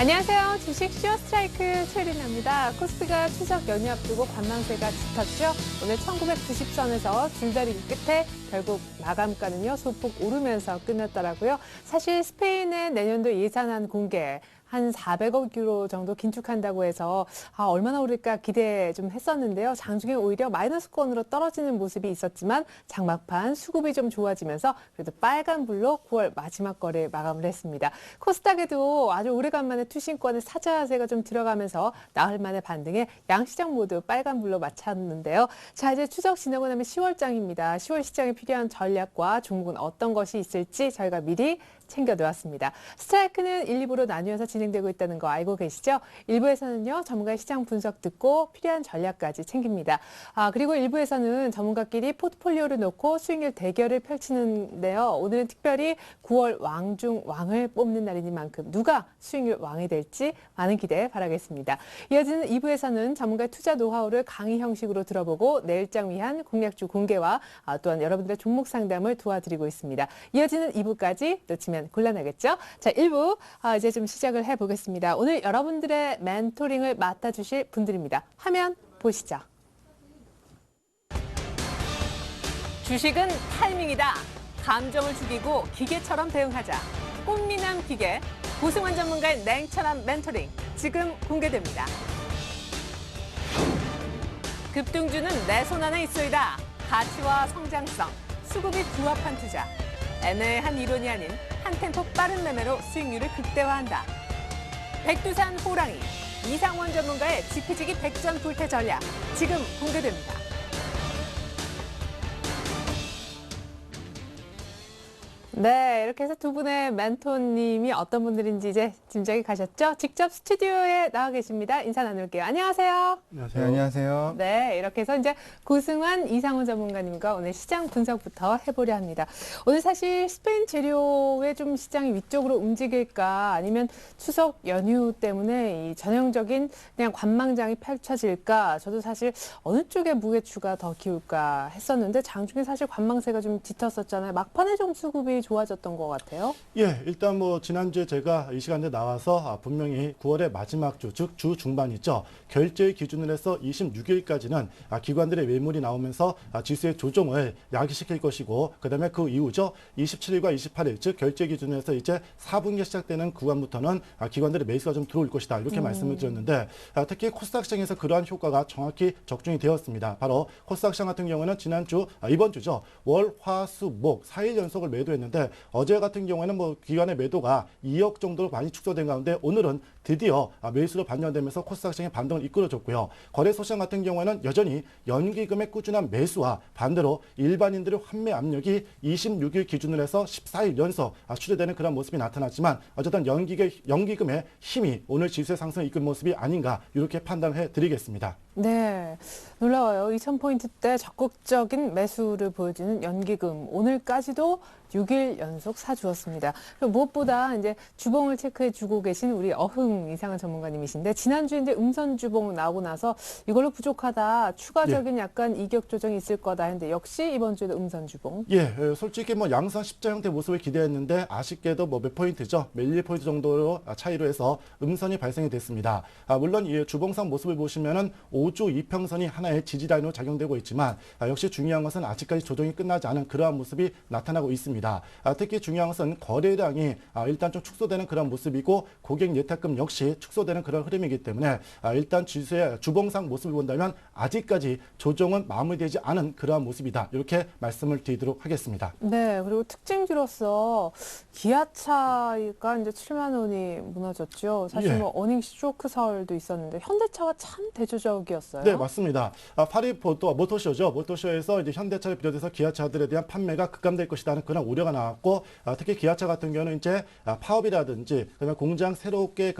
안녕하세요. 주식 슈어 스트라이크 최리나입니다. 코스피가 추석 연휴 앞두고 관망세가 짙었죠. 오늘 1990선에서 줄다리기 끝에 결국 마감가는요 소폭 오르면서 끝났더라고요. 사실 스페인의 내년도 예산안 공개 한 400억 유로 정도 긴축한다고 해서 얼마나 오를까 기대 좀 했었는데요. 장중에 오히려 마이너스권으로 떨어지는 모습이 있었지만 장막판 수급이 좀 좋아지면서 그래도 빨간불로 9월 마지막 거래 마감을 했습니다. 코스닥에도 아주 오래간만에 투신권의 사자세가 좀 들어가면서 나흘 만에 반등에 양시장 모두 빨간불로 마쳤는데요. 자, 이제 추석 지나고 나면 10월장입니다. 10월 시장에 필요한 전략과 종목은 어떤 것이 있을지 저희가 미리 챙겨놓았습니다. 스트라이크는 1, 2부로 나뉘어서 진행되고 있다는 거 알고 계시죠? 1부에서는요, 전문가의 시장 분석 듣고 필요한 전략까지 챙깁니다. 그리고 1부에서는 전문가끼리 포트폴리오를 놓고 수익률 대결을 펼치는데요. 오늘은 특별히 9월 왕 중 왕을 뽑는 날이니만큼 누가 수익률 왕이 될지 많은 기대 바라겠습니다. 이어지는 2부에서는 전문가의 투자 노하우를 강의 형식으로 들어보고 내일장 위한 공략주 공개와 또한 여러분들의 종목 상담을 도와드리고 있습니다. 이어지는 2부까지 놓치면 곤란하겠죠? 자, 1부 이제 좀 시작을 해보겠습니다. 오늘 여러분들의 멘토링을 맡아주실 분들입니다. 화면 보시죠. 주식은 타이밍이다. 감정을 죽이고 기계처럼 대응하자. 꽃미남 기계, 고승환 전문가의 냉철한 멘토링 지금 공개됩니다. 급등주는 내 손 안에 있어이다. 가치와 성장성, 수급이 부합한 투자. 애매한 이론이 아닌 한 템포 빠른 매매로 수익률을 극대화한다. 백두산 호랑이, 이상원 전문가의 지피지기 백전 불태 전략 지금 공개됩니다. 네, 이렇게 해서 두 분의 멘토님이 어떤 분들인지 이제 짐작이 가셨죠? 직접 스튜디오에 나와 계십니다. 인사 나눌게요. 안녕하세요. 안녕하세요. 네, 안녕하세요. 네, 이렇게 해서 이제 고승환, 이상훈 전문가님과 오늘 시장 분석부터 해보려 합니다. 오늘 사실 스페인 재료의 좀 시장이 위쪽으로 움직일까 아니면 추석 연휴 때문에 이 전형적인 그냥 관망장이 펼쳐질까 저도 사실 어느 쪽에 무게추가 더 기울까 했었는데 장중에 사실 관망세가 좀 짙었었잖아요. 막판에 좀 수급이 좋아졌던 것 같아요. 예, 일단 뭐 지난주에 제가 이 시간에 나와서 분명히 9월의 마지막 주, 즉 주 중반 있죠. 결제일 기준으로 해서 26일까지는 기관들의 매물이 나오면서 지수의 조정을 야기시킬 것이고 그다음에 그 이후죠. 27일과 28일, 즉 결제 기준으로 해서 이제 4분기가 시작되는 구간부터는 기관들의 매수가 좀 들어올 것이다. 이렇게 말씀을 드렸는데 특히 코스닥 시장에서 그러한 효과가 정확히 적중이 되었습니다. 바로 코스닥 시장 같은 경우는 지난주, 이번 주죠. 월, 화, 수, 목 4일 연속을 매도했는데 어제 같은 경우에는 뭐 기관의 매도가 2억 정도로 많이 축소된 가운데 오늘은 드디어 매수로 반영되면서 코스닥 시장의 반등을 이끌어줬고요. 거래소 시장 같은 경우에는 여전히 연기금의 꾸준한 매수와 반대로 일반인들의 환매 압력이 26일 기준으로 해서 14일 연속 추대되는 그런 모습이 나타났지만 어쨌든 연기금의 힘이 오늘 지수의 상승을 이끈 모습이 아닌가 이렇게 판단해 드리겠습니다. 네, 놀라워요. 2000포인트대 적극적인 매수를 보여주는 연기금. 오늘까지도 6일 연속 사주었습니다. 그리고 무엇보다 이제 주봉을 체크해주고 계신 우리 어흥 이상한 전문가님이신데 지난주에 이제 음선 주봉 나오고 나서 이걸로 부족하다. 추가적인 약간 이격 조정이 있을 거다 했는데 역시 이번 주에도 음선 주봉. 예, 솔직히 뭐 양선 십자 형태 모습을 기대했는데 아쉽게도 뭐 몇 포인트죠. 몇 1포인트 정도로 차이로 해서 음선이 발생이 됐습니다. 물론 이 주봉상 모습을 보시면은 5주 이평선이 하나의 지지라인으로 작용되고 있지만 역시 중요한 것은 아직까지 조정이 끝나지 않은 그러한 모습이 나타나고 있습니다. 특히 중요한 것은 거래량이 일단 좀 축소되는 그런 모습이고 고객 예탁금 역시 축소되는 그런 흐름이기 때문에 일단 지수의 주봉상 모습을 본다면 아직까지 조정은 마무리되지 않은 그러한 모습이다. 이렇게 말씀을 드리도록 하겠습니다. 네, 그리고 특징주로서 기아차가 이제 7만 원이 무너졌죠. 사실 예. 뭐 어닝 쇼크설도 있었는데 현대차가 참 대조적이었어요. 네, 맞습니다. 파리 모터쇼죠. 모터쇼에서 이제 현대차를 비롯해서 기아차들에 대한 판매가 급감될 것이라는 그런 우려가 나왔고 특히 기아차 같은 경우는 이제 파업이라든지 그다음에 공장 새롭게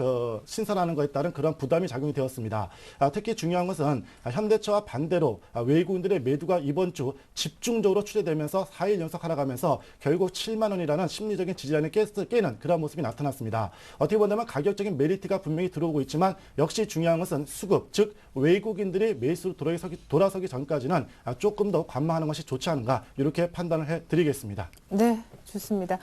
신설하는 것에 따른 그런 부담이 작용이 되었습니다. 특히 중요한 것은 현대차와 반대로 외국인들의 매도가 이번 주 집중적으로 추대되면서 4일 연속 하락하면서 결국 7만 원이라는 심리적인 지지라인을 깨는 그런 모습이 나타났습니다. 어떻게 본다면 가격적인 메리트가 분명히 들어오고 있지만 역시 중요한 것은 수급, 즉 외국인들이 매수로 돌아서기 전까지는 조금 더 관망하는 것이 좋지 않은가 이렇게 판단을 해드리겠습니다. 네, 좋습니다.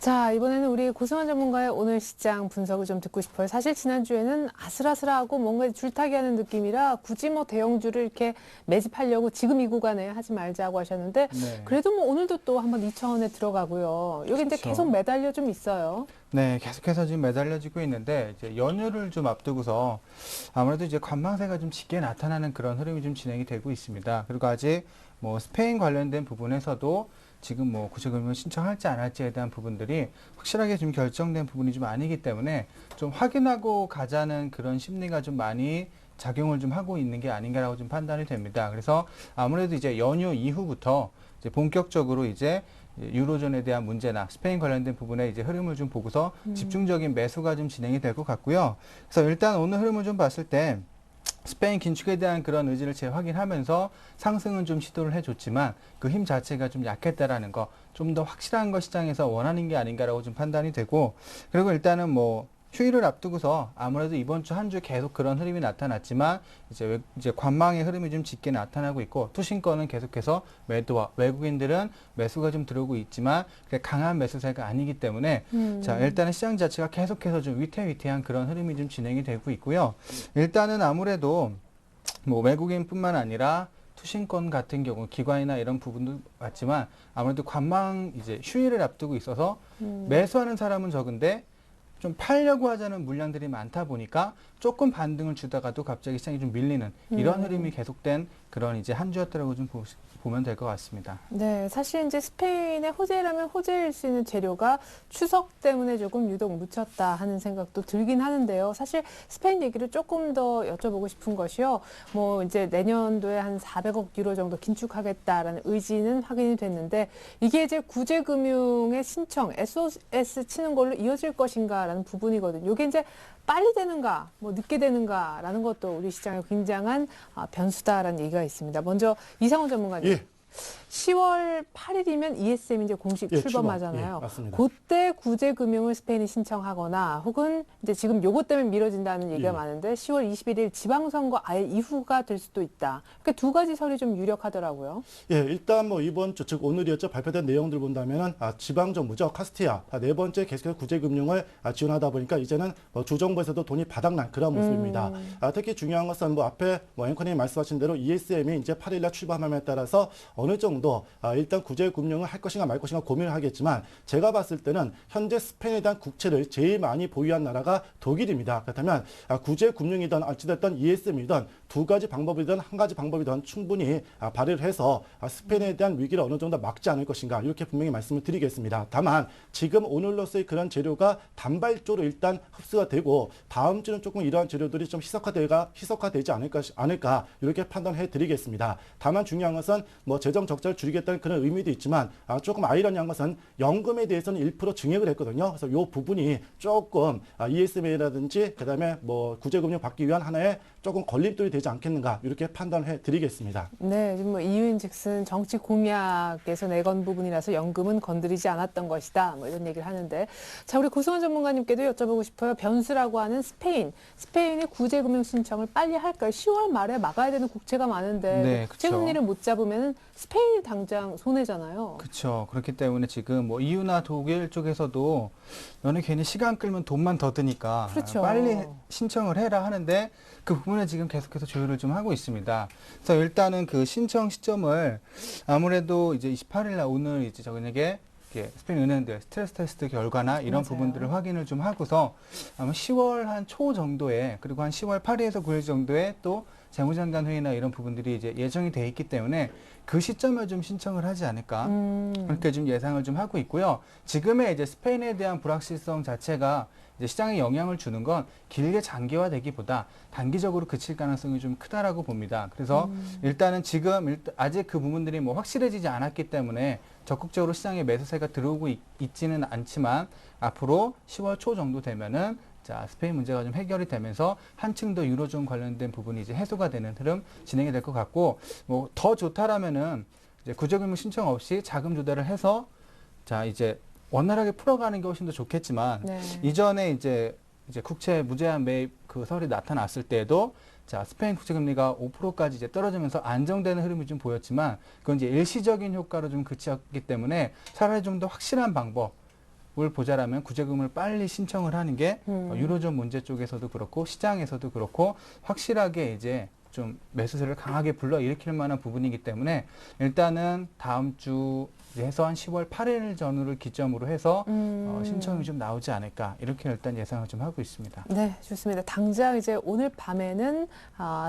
자, 이번에는 우리 고승환 전문가의 오늘 시장 분석을 좀 듣고 싶어요. 사실 지난주에는 아슬아슬하고 뭔가 줄타기 하는 느낌이라 굳이 뭐 대형주를 이렇게 매집하려고 지금 이 구간에 하지 말자고 하셨는데 네. 그래도 뭐 오늘도 또 한번 2,000원에 들어가고요. 여기 이제 그렇죠. 계속 매달려 좀 있어요. 네, 계속해서 지금 매달려지고 있는데 이제 연휴를 좀 앞두고서 아무래도 이제 관망세가 좀 짙게 나타나는 그런 흐름이 좀 진행이 되고 있습니다. 그리고 아직 뭐 스페인 관련된 부분에서도 지금 뭐 구체금융을 신청할지 안 할지에 대한 부분들이 확실하게 좀 결정된 부분이 좀 아니기 때문에 좀 확인하고 가자는 그런 심리가 좀 많이 작용을 좀 하고 있는 게 아닌가라고 좀 판단이 됩니다. 그래서 아무래도 이제 연휴 이후부터 이제 본격적으로 이제 유로존에 대한 문제나 스페인 관련된 부분에 이제 흐름을 좀 보고서 집중적인 매수가 좀 진행이 될 것 같고요. 그래서 일단 오늘 흐름을 좀 봤을 때 스페인 긴축에 대한 그런 의지를 재확인하면서 상승은 좀 시도를 해줬지만 그 힘 자체가 좀 약했다라는 거, 좀 더 확실한 거 시장에서 원하는 게 아닌가라고 좀 판단이 되고, 그리고 일단은 뭐 휴일을 앞두고서 아무래도 이번 주 한 주 계속 그런 흐름이 나타났지만 이제 관망의 흐름이 좀 짙게 나타나고 있고 투신권은 계속해서 매도와 외국인들은 매수가 좀 들어오고 있지만 강한 매수세가 아니기 때문에 자 일단은 시장 자체가 계속해서 좀 위태위태한 그런 흐름이 좀 진행이 되고 있고요. 일단은 아무래도 뭐 외국인뿐만 아니라 투신권 같은 경우 기관이나 이런 부분도 같지만 아무래도 관망 이제 휴일을 앞두고 있어서 매수하는 사람은 적은데 좀 팔려고 하자는 물량들이 많다 보니까 조금 반등을 주다가도 갑자기 시장이 좀 밀리는 이런 흐름이 계속된 그런 이제 한 주였다라고 좀 보면 될 것 같습니다. 네, 사실 이제 스페인의 호재라면 호재일 수 있는 재료가 추석 때문에 조금 유독 묻혔다 하는 생각도 들긴 하는데요. 사실 스페인 얘기를 조금 더 여쭤보고 싶은 것이요. 뭐 이제 내년도에 한 400억 유로 정도 긴축하겠다라는 의지는 확인이 됐는데 이게 이제 구제금융의 신청, SOS 치는 걸로 이어질 것인가라는 부분이거든요. 이게 이제 빨리 되는가, 뭐 늦게 되는가라는 것도 우리 시장에 굉장한 변수다라는 얘기가 있습니다. 먼저 이상훈 전문가님. 예. 10월 8일이면 ESM 이제 공식 예, 출범하잖아요. 출범. 예, 맞습니다. 그때 구제금융을 스페인이 신청하거나 혹은 이제 지금 요것 때문에 미뤄진다는 얘기가 예. 많은데 10월 21일 지방선거 아예 이후가 될 수도 있다. 그러니까 두 가지 설이 좀 유력하더라고요. 예, 일단 뭐 이번 주, 즉 오늘이었죠. 발표된 내용들 본다면은 지방정부죠. 카스티아 네 번째 계속해서 구제금융을 지원하다 보니까 이제는 뭐 주정부에서도 돈이 바닥난 그런 모습입니다. 특히 중요한 것은 뭐 앞에 뭐 앵커님이 말씀하신 대로 ESM이 이제 8일날 출범함에 따라서 어느 정도 일단 구제금융을 할 것인가 말 것인가 고민을 하겠지만 제가 봤을 때는 현재 스페인에 대한 국채를 제일 많이 보유한 나라가 독일입니다. 그렇다면 구제금융이든 어찌됐든 ESM이든 두 가지 방법이든 한 가지 방법이든 충분히 발휘를 해서 스페인에 대한 위기를 어느 정도 막지 않을 것인가 이렇게 분명히 말씀을 드리겠습니다. 다만 지금 오늘로서의 그런 재료가 단발적으로 일단 흡수가 되고 다음 주는 조금 이러한 재료들이 좀 희석화되지 않을까 이렇게 판단해 드리겠습니다. 다만 중요한 것은 뭐 재정 적자를 줄이겠다는 그런 의미도 있지만 조금 아이러니한 것은 연금에 대해서는 1% 증액을 했거든요. 그래서 이 부분이 조금 ESM이라든지 그다음에 뭐 구제금융 받기 위한 하나의 조금 걸림돌이 되지 않겠는가 이렇게 판단해 드리겠습니다. 네, 지금 뭐 이유인즉슨 정치 공약에서 내건 부분이라서 연금은 건드리지 않았던 것이다. 뭐 이런 얘기를 하는데 자 우리 고승환 전문가님께도 여쭤보고 싶어요. 변수라고 하는 스페인의 구제금융 신청을 빨리 할까요? 10월 말에 막아야 되는 국채가 많은데 네, 국채 그쵸. 금리를 못 잡으면 스페인이 당장 손해잖아요. 그렇죠. 그렇기 때문에 지금 뭐 EU나 독일 쪽에서도 너네 괜히 시간 끌면 돈만 더 드니까 그렇죠. 빨리 신청을 해라 하는데 그 부분에 지금 계속해서 조율을 좀 하고 있습니다. 그래서 일단은 그 신청 시점을 아무래도 이제 28일 날 오늘 이제 저녁에 스페인 은행들 스트레스 테스트 결과나 이런 맞아요. 부분들을 확인을 좀 하고서 아마 10월 한 초 정도에 그리고 한 10월 8일에서 9일 정도에 또 재무장관 회의나 이런 부분들이 이제 예정이 돼 있기 때문에 그 시점에 좀 신청을 하지 않을까 그렇게 좀 예상을 좀 하고 있고요. 지금의 이제 스페인에 대한 불확실성 자체가 이제 시장에 영향을 주는 건 길게 장기화되기보다 단기적으로 그칠 가능성이 좀 크다라고 봅니다. 그래서 일단은 지금 아직 그 부분들이 뭐 확실해지지 않았기 때문에 적극적으로 시장에 매수세가 들어오고 있지는 않지만 앞으로 10월 초 정도 되면은 자, 스페인 문제가 좀 해결이 되면서 한층 더 유로존 관련된 부분이 이제 해소가 되는 흐름 진행이 될 것 같고, 뭐 더 좋다라면은 이제 구제금융 신청 없이 자금 조달을 해서 자, 이제 원활하게 풀어가는 게 훨씬 더 좋겠지만 네. 이전에 이제 국채 무제한 매입 그 설이 나타났을 때에도 자, 스페인 국채금리가 5%까지 이제 떨어지면서 안정되는 흐름이 좀 보였지만 그건 이제 일시적인 효과로 좀 그쳤기 때문에 차라리 좀 더 확실한 방법 보자라면 구제금을 빨리 신청을 하는 게 유로존 문제 쪽에서도 그렇고 시장에서도 그렇고 확실하게 이제 좀 매수세를 강하게 불러일으킬 만한 부분이기 때문에 일단은 다음 주 이제 해서 한 10월 8일 전후를 기점으로 해서 신청이 좀 나오지 않을까 이렇게 일단 예상을 좀 하고 있습니다. 네, 좋습니다. 당장 이제 오늘 밤에는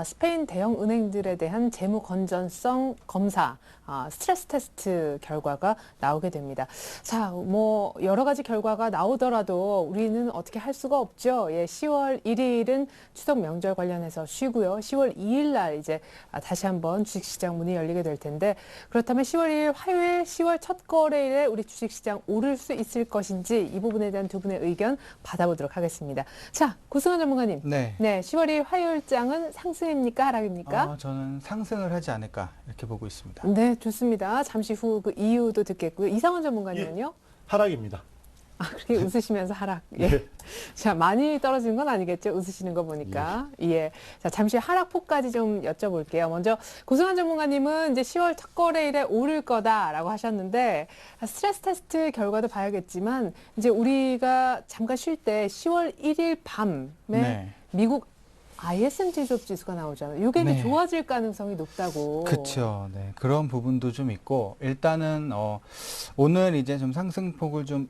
스페인 대형 은행들에 대한 재무 건전성 검사, 스트레스 테스트 결과가 나오게 됩니다. 자, 뭐 여러 가지 결과가 나오더라도 우리는 어떻게 할 수가 없죠. 예, 10월 1일은 추석 명절 관련해서 쉬고요. 10월 2일 날 이제 다시 한번 주식시장 문이 열리게 될 텐데 그렇다면 10월 2일 화요일 10월 첫 거래일에 우리 주식시장 오를 수 있을 것인지 이 부분에 대한 두 분의 의견 받아보도록 하겠습니다. 자, 고승환 전문가님. 네. 10월 2일 화요일장은 상승입니까? 하락입니까? 저는 상승을 하지 않을까 이렇게 보고 있습니다. 네, 좋습니다. 잠시 후 그 이유도 듣겠고요. 이상원 전문가님은요? 하락입니다. 그렇게 웃으시면서 하락. 예. 네. 자, 많이 떨어지는 건 아니겠죠? 웃으시는 거 보니까. 예. 자, 잠시 하락폭까지 좀 여쭤볼게요. 먼저 고승환 전문가님은 이제 10월 첫 거래일에 오를 거다라고 하셨는데 스트레스 테스트 결과도 봐야겠지만 이제 우리가 잠깐 쉴 때 10월 1일 밤에 네. 미국 ISM 지수가 나오잖아요. 이게 네. 좋아질 가능성이 높다고. 그렇죠. 네. 그런 부분도 좀 있고 일단은 오늘 이제 좀 상승폭을 좀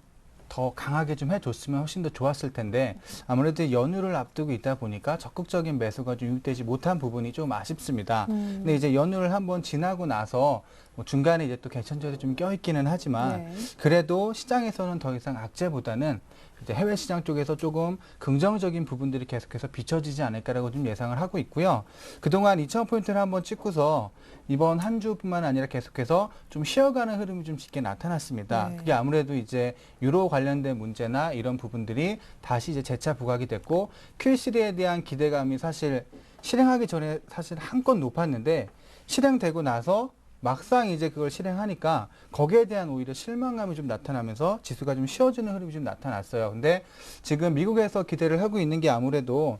더 강하게 좀 해줬으면 훨씬 더 좋았을 텐데 아무래도 연휴를 앞두고 있다 보니까 적극적인 매수가 좀 유입되지 못한 부분이 좀 아쉽습니다. 근데 이제 연휴를 한번 지나고 나서 뭐 중간에 이제 또 개천절이 좀 껴있기는 하지만 네. 그래도 시장에서는 더 이상 악재보다는 이제 해외 시장 쪽에서 조금 긍정적인 부분들이 계속해서 비춰지지 않을까라고 좀 예상을 하고 있고요. 그동안 2,000포인트를 한번 찍고서 이번 한 주뿐만 아니라 계속해서 좀 쉬어가는 흐름이 좀 짙게 나타났습니다. 네. 그게 아무래도 이제 유로 관련된 문제나 이런 부분들이 다시 이제 재차 부각이 됐고 Q3에 대한 기대감이 사실 실행하기 전에 사실 한껏 높았는데 실행되고 나서 막상 이제 그걸 실행하니까 거기에 대한 오히려 실망감이 좀 나타나면서 지수가 좀 쉬어지는 흐름이 좀 나타났어요. 근데 지금 미국에서 기대를 하고 있는 게 아무래도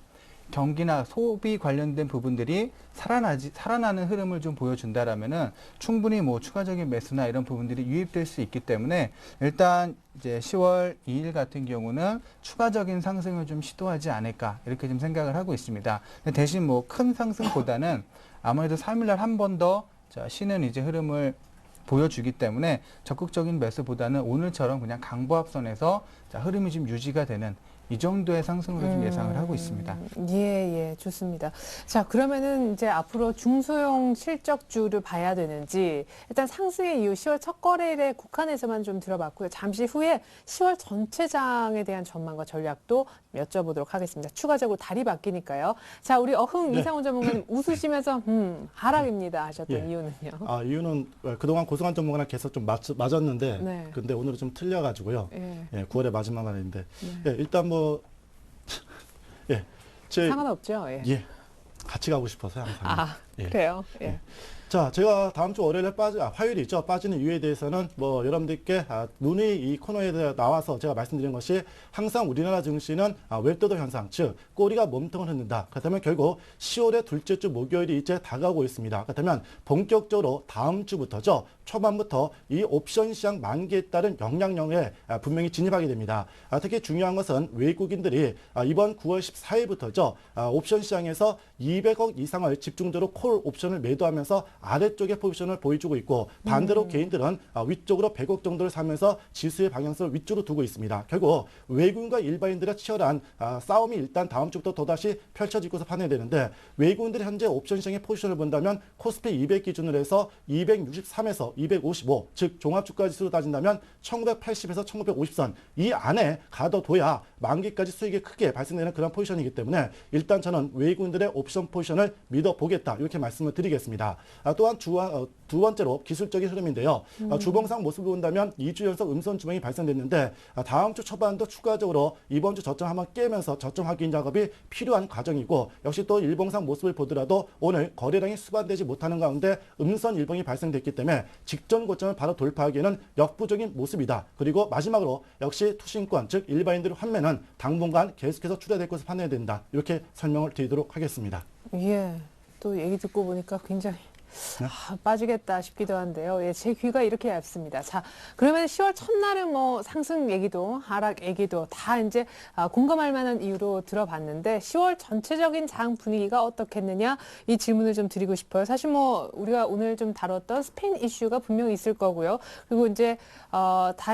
경기나 소비 관련된 부분들이 살아나는 흐름을 좀 보여준다라면은 충분히 뭐 추가적인 매수나 이런 부분들이 유입될 수 있기 때문에 일단 이제 10월 2일 같은 경우는 추가적인 상승을 좀 시도하지 않을까 이렇게 좀 생각을 하고 있습니다. 근데 대신 뭐 큰 상승보다는 아무래도 3일 날 한 번 더 쉬는 이제 흐름을 보여주기 때문에 적극적인 매수보다는 오늘처럼 그냥 강보합선에서 흐름이 좀 유지가 되는 이 정도의 상승으로 좀 예상을 하고 있습니다. 예, 좋습니다. 자, 그러면은 이제 앞으로 중소형 실적주를 봐야 되는지 일단 상승의 이유 10월 첫 거래일에 국한에서만 좀 들어봤고요. 잠시 후에 10월 전체장에 대한 전망과 전략도 여쭤보도록 하겠습니다. 추가적으로 달이 바뀌니까요. 자, 우리 네. 이상훈 전문가님 웃으시면서 하락입니다 하셨던 예. 이유는요? 이유는 그동안 고승환 전문가랑 계속 좀 맞았는데 네. 근데 오늘은 좀 틀려가지고요. 예. 9월의 마지막 날인데 네. 일단 뭐 상관없죠. 예. 예, 같이 가고 싶어서 항상. 예. 그래요. 예. 예. 자, 제가 다음 주 월요일에 화요일이죠. 빠지는 이유에 대해서는 뭐 여러분들께 문의 이 코너에 나와서 제가 말씀드린 것이 항상 우리나라 증시는 웹도도 현상, 즉 꼬리가 몸통을 흔든다. 그렇다면 결국 10월의 둘째 주 목요일이 이제 다가오고 있습니다. 그렇다면 본격적으로 다음 주부터죠. 초반부터 이 옵션 시장 만기에 따른 영향력에 분명히 진입하게 됩니다. 특히 중요한 것은 외국인들이 이번 9월 14일부터죠. 옵션 시장에서 200억 이상을 집중적으로 콜 옵션을 매도하면서 아래쪽에 포지션을 보여주고 있고 반대로 개인들은 위쪽으로 100억 정도를 사면서 지수의 방향성을 위쪽으로 두고 있습니다. 결국 외국인과 일반인들의 치열한 싸움이 일단 다음 주부터 또다시 펼쳐지고서 판단되는데 외국인들이 현재 옵션 시장의 포지션을 본다면 코스피 200 기준으로 해서 263에서 255, 즉 종합주가 지수로 따진다면 1980에서 1950선 이 안에 가둬둬야 만기까지 수익이 크게 발생되는 그런 포지션이기 때문에 일단 저는 외국인들의 옵션 포지션을 믿어보겠다 이렇게 말씀을 드리겠습니다. 또한 두 번째로 기술적인 흐름인데요. 주봉상 모습을 본다면 2주 연속 음선 주봉이 발생됐는데 다음 주 초반도 추가적으로 이번 주 저점 한번 깨면서 저점 확인 작업이 필요한 과정이고 역시 또 일봉상 모습을 보더라도 오늘 거래량이 수반되지 못하는 가운데 음선 일봉이 발생됐기 때문에 직전 고점을 바로 돌파하기에는 역부족인 모습이다. 그리고 마지막으로 역시 투신권 즉 일반인들의 환매는 당분간 계속해서 출회될 것으로 판단해야 된다. 이렇게 설명을 드리도록 하겠습니다. 예. 또 얘기 듣고 보니까 굉장히 빠지겠다 싶기도 한데요. 예, 제 귀가 이렇게 얇습니다. 자, 그러면 10월 첫날은 뭐 상승 얘기도 하락 얘기도 다 이제 공감할 만한 이유로 들어봤는데 10월 전체적인 장 분위기가 어떻겠느냐 이 질문을 좀 드리고 싶어요. 사실 뭐 우리가 오늘 좀 다뤘던 스페인 이슈가 분명히 있을 거고요. 그리고 이제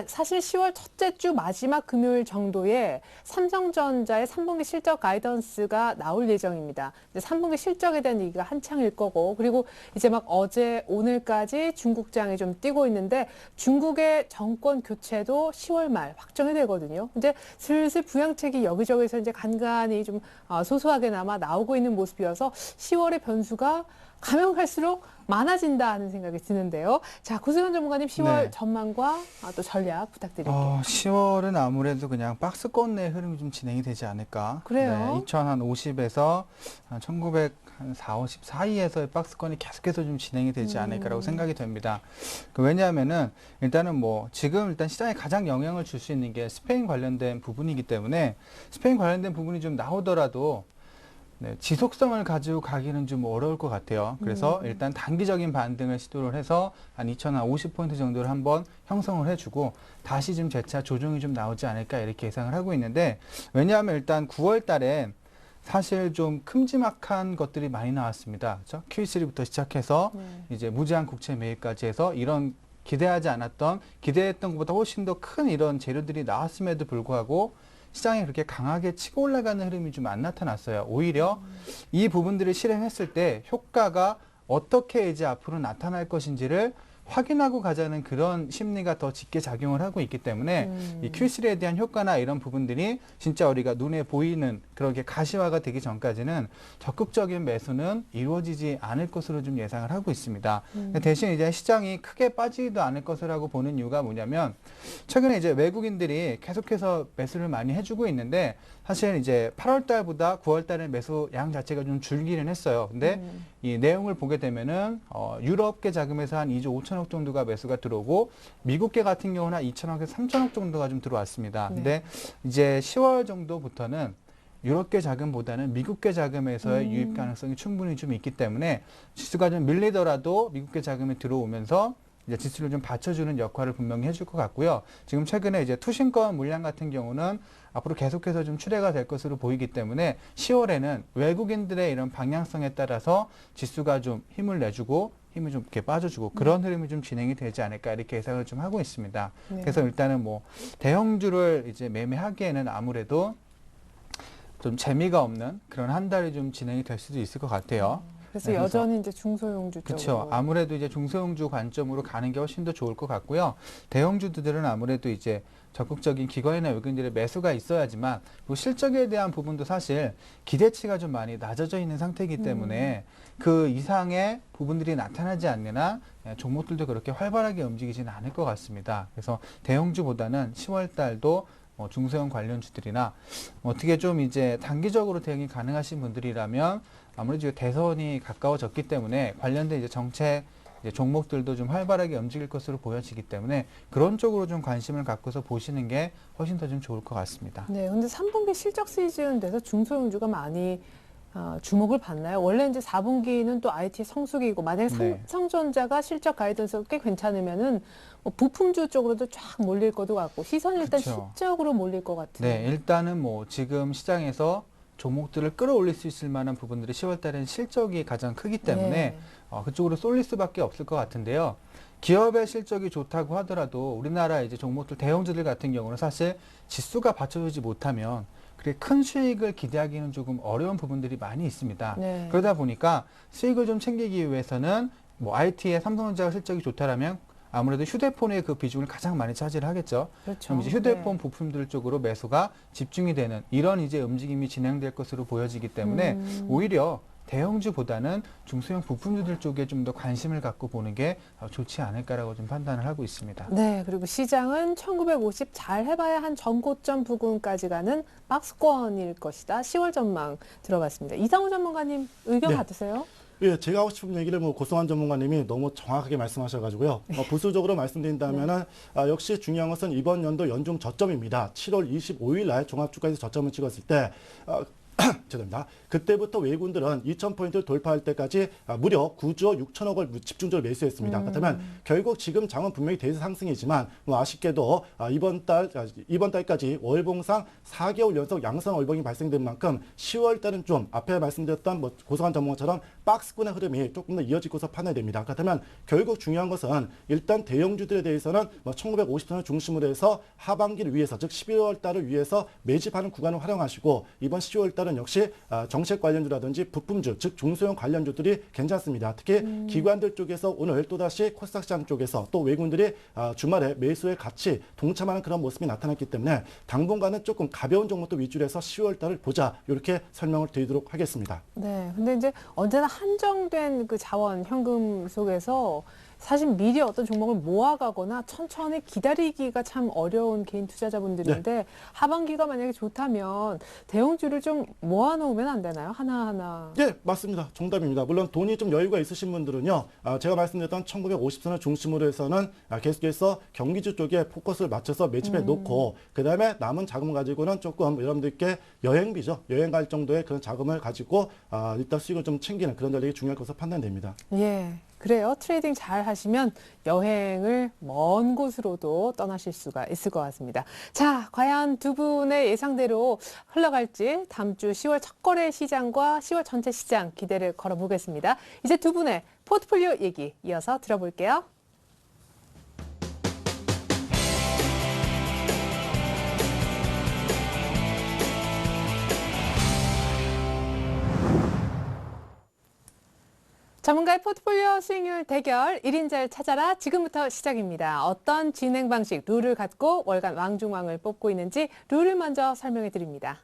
사실 10월 첫째 주 마지막 금요일 정도에 삼성전자의 3분기 실적 가이던스가 나올 예정입니다. 이제 3분기 실적에 대한 얘기가 한창일 거고 그리고 이제 막 어제 오늘까지 중국장에 좀 뛰고 있는데 중국의 정권 교체도 10월 말 확정이 되거든요. 이제 슬슬 부양책이 여기저기서 이제 간간히 좀 소소하게나마 나오고 있는 모습이어서 10월의 변수가 가면 갈수록 많아진다 하는 생각이 드는데요. 자, 고승환 전문가님 10월 네. 전망과 또 전략 부탁드릴게요. 10월은 아무래도 그냥 박스권 내 흐름이 좀 진행이 되지 않을까. 그래요? 네, 2050에서 1940, 50 사이에서의 박스권이 계속해서 좀 진행이 되지 않을까라고 생각이 됩니다. 왜냐하면은 일단은 뭐 지금 일단 시장에 가장 영향을 줄 수 있는 게 스페인 관련된 부분이기 때문에 스페인 관련된 부분이 좀 나오더라도 네, 지속성을 가지고 가기는 좀 어려울 것 같아요. 그래서 일단 단기적인 반등을 시도를 해서 한 2050포인트 정도를 한번 형성을 해주고 다시 좀 재차 조정이 좀 나오지 않을까 이렇게 예상을 하고 있는데 왜냐하면 일단 9월 달에 사실 좀 큼지막한 것들이 많이 나왔습니다. 그렇죠? QE3부터 시작해서 이제 무제한 국채 매입까지 해서 이런 기대했던 것보다 훨씬 더 큰 이런 재료들이 나왔음에도 불구하고 시장이 그렇게 강하게 치고 올라가는 흐름이 좀 안 나타났어요. 오히려 이 부분들을 실행했을 때 효과가 어떻게 이제 앞으로 나타날 것인지를 확인하고 가자는 그런 심리가 더 짙게 작용을 하고 있기 때문에 이 Q3에 대한 효과나 이런 부분들이 진짜 우리가 눈에 보이는 그렇게 가시화가 되기 전까지는 적극적인 매수는 이루어지지 않을 것으로 좀 예상을 하고 있습니다. 대신 이제 시장이 크게 빠지지도 않을 것이라고 보는 이유가 뭐냐면 최근에 이제 외국인들이 계속해서 매수를 많이 해주고 있는데 사실 이제 8월 달보다 9월 달에 매수 양 자체가 좀 줄기는 했어요. 근데 이 내용을 보게 되면은 유럽계 자금에서 한 2조 5천억 정도가 매수가 들어오고 미국계 같은 경우는 한 2천억에서 3천억 정도가 좀 들어왔습니다. 근데 이제 10월 정도부터는 유럽계 자금보다는 미국계 자금에서의 유입 가능성이 충분히 좀 있기 때문에 지수가 좀 밀리더라도 미국계 자금이 들어오면서 이제 지수를 좀 받쳐주는 역할을 분명히 해줄 것 같고요. 지금 최근에 이제 투신권 물량 같은 경우는 앞으로 계속해서 좀 출회가 될 것으로 보이기 때문에 10월에는 외국인들의 이런 방향성에 따라서 지수가 좀 힘을 내주고 힘이 좀 이렇게 빠져주고 그런 흐름이 좀 진행이 되지 않을까 이렇게 예상을 좀 하고 있습니다. 네. 그래서 일단은 뭐 대형주를 이제 매매하기에는 아무래도 좀 재미가 없는 그런 한 달이 좀 진행이 될 수도 있을 것 같아요. 그래서 네, 여전히 이제 중소형주 쪽으로. 그렇죠. 아무래도 이제 중소형주 관점으로 가는 게 훨씬 더 좋을 것 같고요. 대형주들은 아무래도 이제 적극적인 기관이나 외국인들의 매수가 있어야지만 그 실적에 대한 부분도 사실 기대치가 좀 많이 낮아져 있는 상태이기 때문에 그 이상의 부분들이 나타나지 않는 한 종목들도 그렇게 활발하게 움직이지는 않을 것 같습니다. 그래서 대형주보다는 10월 달도 중소형 관련주들이나 어떻게 좀 이제 단기적으로 대응이 가능하신 분들이라면 아무래도 대선이 가까워졌기 때문에 관련된 이제 정책 이제 종목들도 좀 활발하게 움직일 것으로 보여지기 때문에 그런 쪽으로 좀 관심을 갖고서 보시는 게 훨씬 더 좀 좋을 것 같습니다. 네, 근데 3분기 실적 시즌 돼서 중소형주가 많이 주목을 받나요? 원래 이제 4분기는 또 IT 성수기이고 만약에 네. 삼성전자가 실적 가이던스가 꽤 괜찮으면은 뭐 부품주 쪽으로도 쫙 몰릴 것도 같고 시선이 일단 그쵸. 실적으로 몰릴 것 같은. 네, 일단은 뭐 지금 시장에서 종목들을 끌어올릴 수 있을 만한 부분들이 10월 달에는 실적이 가장 크기 때문에 네. 그쪽으로 쏠릴 수밖에 없을 것 같은데요. 기업의 실적이 좋다고 하더라도 우리나라 이제 종목들 대형주들 같은 경우는 사실 지수가 받쳐주지 못하면 그렇게 큰 수익을 기대하기는 조금 어려운 부분들이 많이 있습니다. 네. 그러다 보니까 수익을 좀 챙기기 위해서는 뭐 IT의 삼성전자가 실적이 좋다라면 아무래도 휴대폰의 그 비중을 가장 많이 차지를 하겠죠. 그렇죠. 그럼 이제 휴대폰 네. 부품들 쪽으로 매수가 집중이 되는 이런 이제 움직임이 진행될 것으로 보여지기 때문에 오히려 대형주보다는 중소형 부품주들 쪽에 좀 더 관심을 갖고 보는 게 좋지 않을까라고 좀 판단을 하고 있습니다. 네, 그리고 시장은 1950 잘 해봐야 한 전고점 부근까지 가는 박스권일 것이다. 10월 전망 들어봤습니다. 이상우 전문가님 의견 네. 같으세요? 예, 제가 하고 싶은 얘기를 뭐 고승환 전문가님이 너무 정확하게 말씀하셔가지고요. 부수적으로 말씀드린다면은 역시 중요한 것은 이번 연도 연중 저점입니다. 7월 25일 날 종합주가에서 저점을 찍었을 때 죄송합니다. 그때부터 외국인들은 2,000포인트를 돌파할 때까지 무려 9조 6천억 을 집중적으로 매수했습니다. 그렇다면 결국 지금 장은 분명히 대세 상승이지만 아쉽게도 이번 달까지 월봉상 4개월 연속 양성 월봉이 발생된 만큼 10월 달은 좀 앞에 말씀드렸던 고성한 전문가처럼 박스권의 흐름이 조금 더 이어지고서 판단됩니다. 그렇다면 결국 중요한 것은 일단 대형주들에 대해서는 1950선을 중심으로 해서 하반기를 위해서 즉 11월 달을 위해서 매집하는 구간을 활용하시고 이번 10월 달은 역시 정책 관련주라든지 부품주 즉 중소형 관련주들이 괜찮습니다. 특히 기관들 쪽에서 오늘 또다시 코스닥 시장 쪽에서 또 외국인들이 주말에 매수에 같이 동참하는 그런 모습이 나타났기 때문에 당분간은 조금 가벼운 종목도 위주로 해서 10월 달을 보자 이렇게 설명을 드리도록 하겠습니다. 네, 근데 이제 언제나 한정된 그 자원, 현금 속에서 사실 미리 어떤 종목을 모아가거나 천천히 기다리기가 참 어려운 개인 투자자분들인데 네. 하반기가 만약에 좋다면 대형주를 좀 모아놓으면 안 되나요? 하나하나. 네, 맞습니다. 정답입니다. 물론 돈이 좀 여유가 있으신 분들은요, 제가 말씀드렸던 1950선을 중심으로 해서는 계속해서 경기주 쪽에 포커스를 맞춰서 매집해 놓고, 그 다음에 남은 자금을 가지고는 조금 여러분들께 여행비죠. 여행 갈 정도의 그런 자금을 가지고 일단 수익을 좀 챙기는 그런 전략이 중요할 것으로 판단됩니다. 예. 그래요. 트레이딩 잘 하시면 여행을 먼 곳으로도 떠나실 수가 있을 것 같습니다. 자, 과연 두 분의 예상대로 흘러갈지 다음 주 10월 첫 거래 시장과 10월 전체 시장 기대를 걸어보겠습니다. 이제 두 분의 포트폴리오 얘기 이어서 들어볼게요. 전문가의 포트폴리오 수익률 대결 1인자를 찾아라 지금부터 시작입니다. 어떤 진행 방식, 룰을 갖고 월간 왕중왕을 뽑고 있는지 룰을 먼저 설명해 드립니다.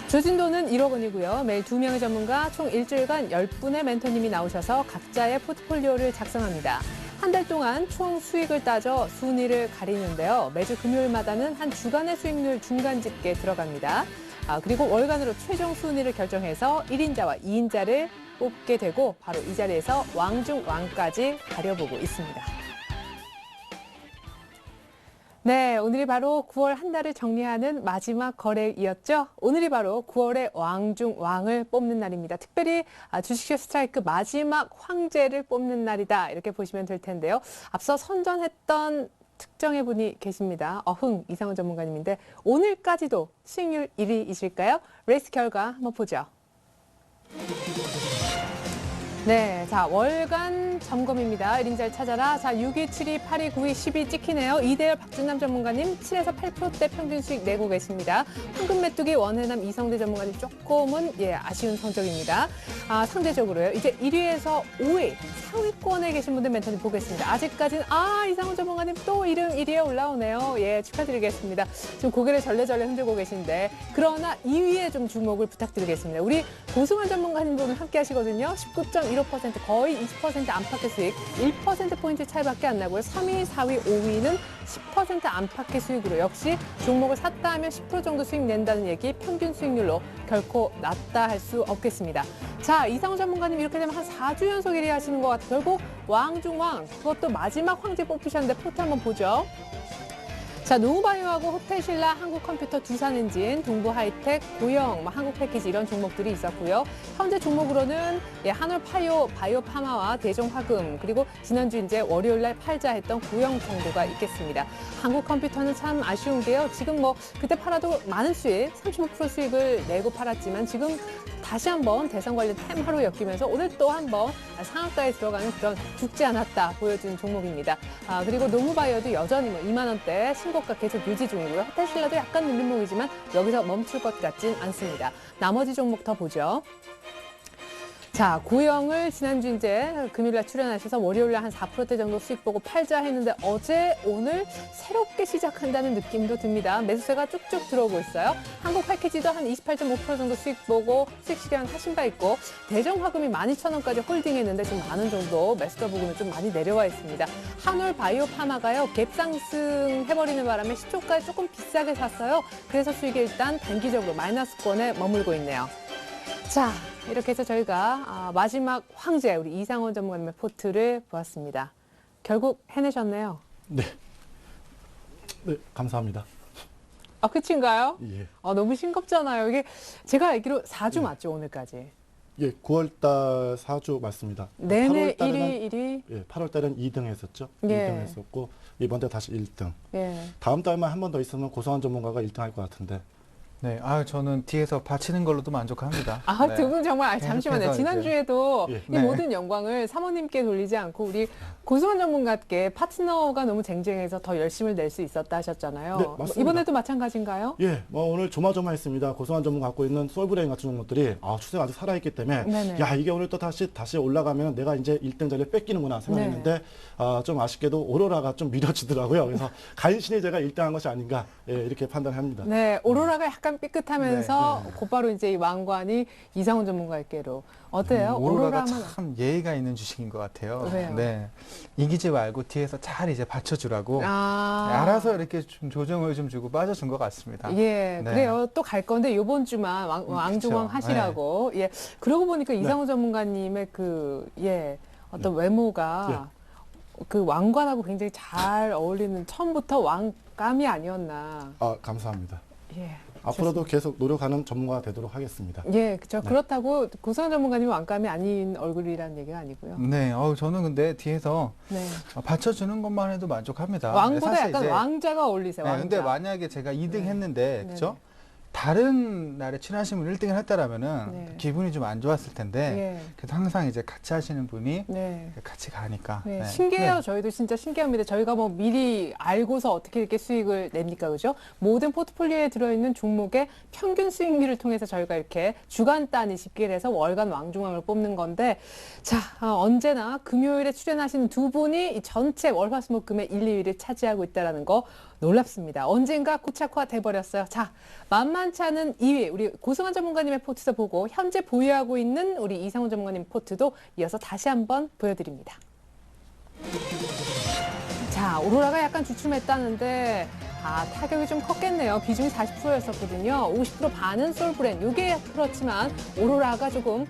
조진도는 1억 원이고요. 매일 2명의 전문가 총 일주일간 10분의 멘토님이 나오셔서 각자의 포트폴리오를 작성합니다. 한 달 동안 총 수익을 따져 순위를 가리는데요. 매주 금요일마다는 한 주간의 수익률 중간 집계 들어갑니다. 그리고 월간으로 최종 순위를 결정해서 1인자와 2인자를 뽑게 되고 바로 이 자리에서 왕중왕까지 가려보고 있습니다. 네, 오늘이 바로 9월 한 달을 정리하는 마지막 거래일이었죠. 오늘이 바로 9월의 왕중왕을 뽑는 날입니다. 특별히 주식쇼 스트라이크 마지막 황제를 뽑는 날이다 이렇게 보시면 될 텐데요. 앞서 선전했던 특정의 분이 계십니다. 어흥 이상훈 전문가님인데 오늘까지도 수익률 1위이실까요? 레이스 결과 한번 보죠. 네, 자 월간 점검입니다. 1인자를 찾아라. 자 6위, 7위, 8위, 9위, 10위 찍히네요. 2대1 박준남 전문가님 7에서 8%대 평균 수익 내고 계십니다. 황금 메뚜기 원해남 이성대 전문가님 조금은 아쉬운 성적입니다. 상대적으로요. 이제 1위에서 5위 상위권에 계신 분들 멘토님 보겠습니다. 아직까지는 이상훈 전문가님 또 이름 1위에 올라오네요. 예, 축하드리겠습니다. 지금 고개를 절레절레 흔들고 계신데 그러나 2위에 좀 주목을 부탁드리겠습니다. 우리 고승환 전문가님도 오늘 함께 하시거든요. 19.15% 거의 20% 안팎의 수익, 1%포인트 차이밖에 안 나고요. 3위, 4위, 5위는 10% 안팎의 수익으로 역시 종목을 샀다 하면 10% 정도 수익 낸다는 얘기 평균 수익률로 결코 낮다 할 수 없겠습니다. 자, 이상훈 전문가님 이렇게 되면 한 4주 연속 1위 하시는 것 같아요. 결국 왕중왕, 그것도 마지막 황제 뽑히셨는데 포트 한번 보죠. 자, 노후바이오하고 호텔신라, 한국컴퓨터, 두산엔진, 동부하이텍, 고영, 한국패키지 이런 종목들이 있었고요. 현재 종목으로는 한올파이오, 바이오파마와 대종화금 그리고 지난주 이제 월요일날 팔자 했던 고영 정도가 있겠습니다. 한국컴퓨터는 참 아쉬운 게요. 지금 그때 팔아도 많은 수익, 35% 수익을 내고 팔았지만 지금 다시 한번 대선 관련 테마로 엮이면서 오늘 또 한번 상한가에 들어가는 그런 죽지 않았다 보여주는 종목입니다. 그리고 노무바이오도 여전히 2만 원대 신고가 계속 유지 중이고요. 호텔신라도 약간 눌림목이지만 여기서 멈출 것 같진 않습니다. 나머지 종목 더 보죠. 자, 고영을 지난주 이제 금요일날 출연하셔서 월요일날 한 4%대 정도 수익 보고 팔자 했는데 어제, 오늘 새롭게 시작한다는 느낌도 듭니다. 매수세가 쭉쭉 들어오고 있어요. 한국 패키지도 한 28.5% 정도 수익 보고 수익 실현 하신 바 있고 대정화금이 12,000원까지 홀딩했는데 지금 만원 정도 매수가 부분은 좀 많이 내려와 있습니다. 한올 바이오파마가요. 갭 상승해버리는 바람에 시초가에 조금 비싸게 샀어요. 그래서 수익이 일단 단기적으로 마이너스권에 머물고 있네요. 자, 이렇게 해서 저희가 마지막 황제 우리 이상훈 전문가님의 포트를 보았습니다. 결국 해내셨네요. 네, 감사합니다. 아, 끝인가요? 예. 너무 싱겁잖아요. 이게 제가 알기로 4주 맞죠, 오늘까지. 예, 9월달 4주 맞습니다. 내내 8월 달에는 1위. 예, 8월 달은 2등 했었죠. 예. 2등 했었고 이번 달 다시 1등. 예. 다음 달만 한 번 더 있으면 고소한 전문가가 1등 할 것 같은데. 네, 저는 뒤에서 바치는 걸로도 만족합니다. 아, 네. 두 분 정말, 잠시만요. 계속해서 지난주에도 이제- 이 네. 모든 영광을 사모님께 돌리지 않고 우리 고소한 전문가께 파트너가 너무 쟁쟁해서 더 열심을 낼 수 있었다 하셨잖아요. 네, 맞습니다. 이번에도 마찬가지인가요? 예, 오늘 조마조마했습니다. 고소한 전문 갖고 있는 솔브레인 같은 종목들이 추세가 아직 살아있기 때문에 네네. 야 이게 오늘 또 다시 올라가면 내가 이제 1등 자리를 뺏기는구나 생각했는데 네. 좀 아쉽게도 오로라가 좀 밀어지더라고요. 그래서 간신히 제가 1등한 것이 아닌가 이렇게 판단합니다. 네, 오로라가 약간 삐끗하면서 곧바로 이제 이 왕관이 이상훈 전문가께로. 어때요? 오로라가 오로라만. 참 예의가 있는 주식인 것 같아요. 왜요? 네, 이기지 말고 뒤에서 잘 이제 받쳐주라고 아. 알아서 이렇게 좀 조정을 좀 주고 빠져준 것 같습니다. 예, 네. 그래요. 또 갈 건데 요번 주만 왕중왕 그쵸. 하시라고. 예. 그러고 보니까 이상훈 전문가님의 어떤 외모가 그 왕관하고 굉장히 잘 어울리는 처음부터 왕감이 아니었나. 감사합니다. 예. 앞으로도 계속 노력하는 전문가가 되도록 하겠습니다. 예, 그렇죠. 네. 그렇다고 고소한 전문가님이 왕감이 아닌 얼굴이라는 얘기가 아니고요. 네, 저는 근데 뒤에서 네. 받쳐주는 것만 해도 만족합니다. 왕보다 사실 약간 이제- 왕자가 어울리세요. 네, 왕자. 근데 만약에 제가 2등 네. 했는데, 네. 그죠? 다른 날에 출연하신 분 1등을 했다라면은 네. 기분이 좀 안 좋았을 텐데, 예. 그래도 항상 이제 같이 하시는 분이 네. 같이 가니까. 네, 네. 신기해요. 네. 저희도 진짜 신기합니다. 저희가 뭐 미리 알고서 어떻게 이렇게 수익을 냅니까? 그죠? 모든 포트폴리오에 들어있는 종목의 평균 수익률을 통해서 저희가 이렇게 주간 단위 집계를 해서 월간 왕중왕을 뽑는 건데, 자, 언제나 금요일에 출연하시는 두 분이 이 전체 월화수목금의 1, 2위를 차지하고 있다는 거 놀랍습니다. 언젠가 고착화 돼버렸어요. 자, 만만치 않은 2위, 우리 고승환 전문가님의 포트도 보고 현재 보유하고 있는 우리 이상훈 전문가님 포트도 이어서 다시 한번 보여드립니다. 자, 오로라가 약간 주춤했다는데 타격이 좀 컸겠네요. 비중이 40%였었거든요. 50% 반은 솔브랜. 이게 그렇지만 오로라가 조금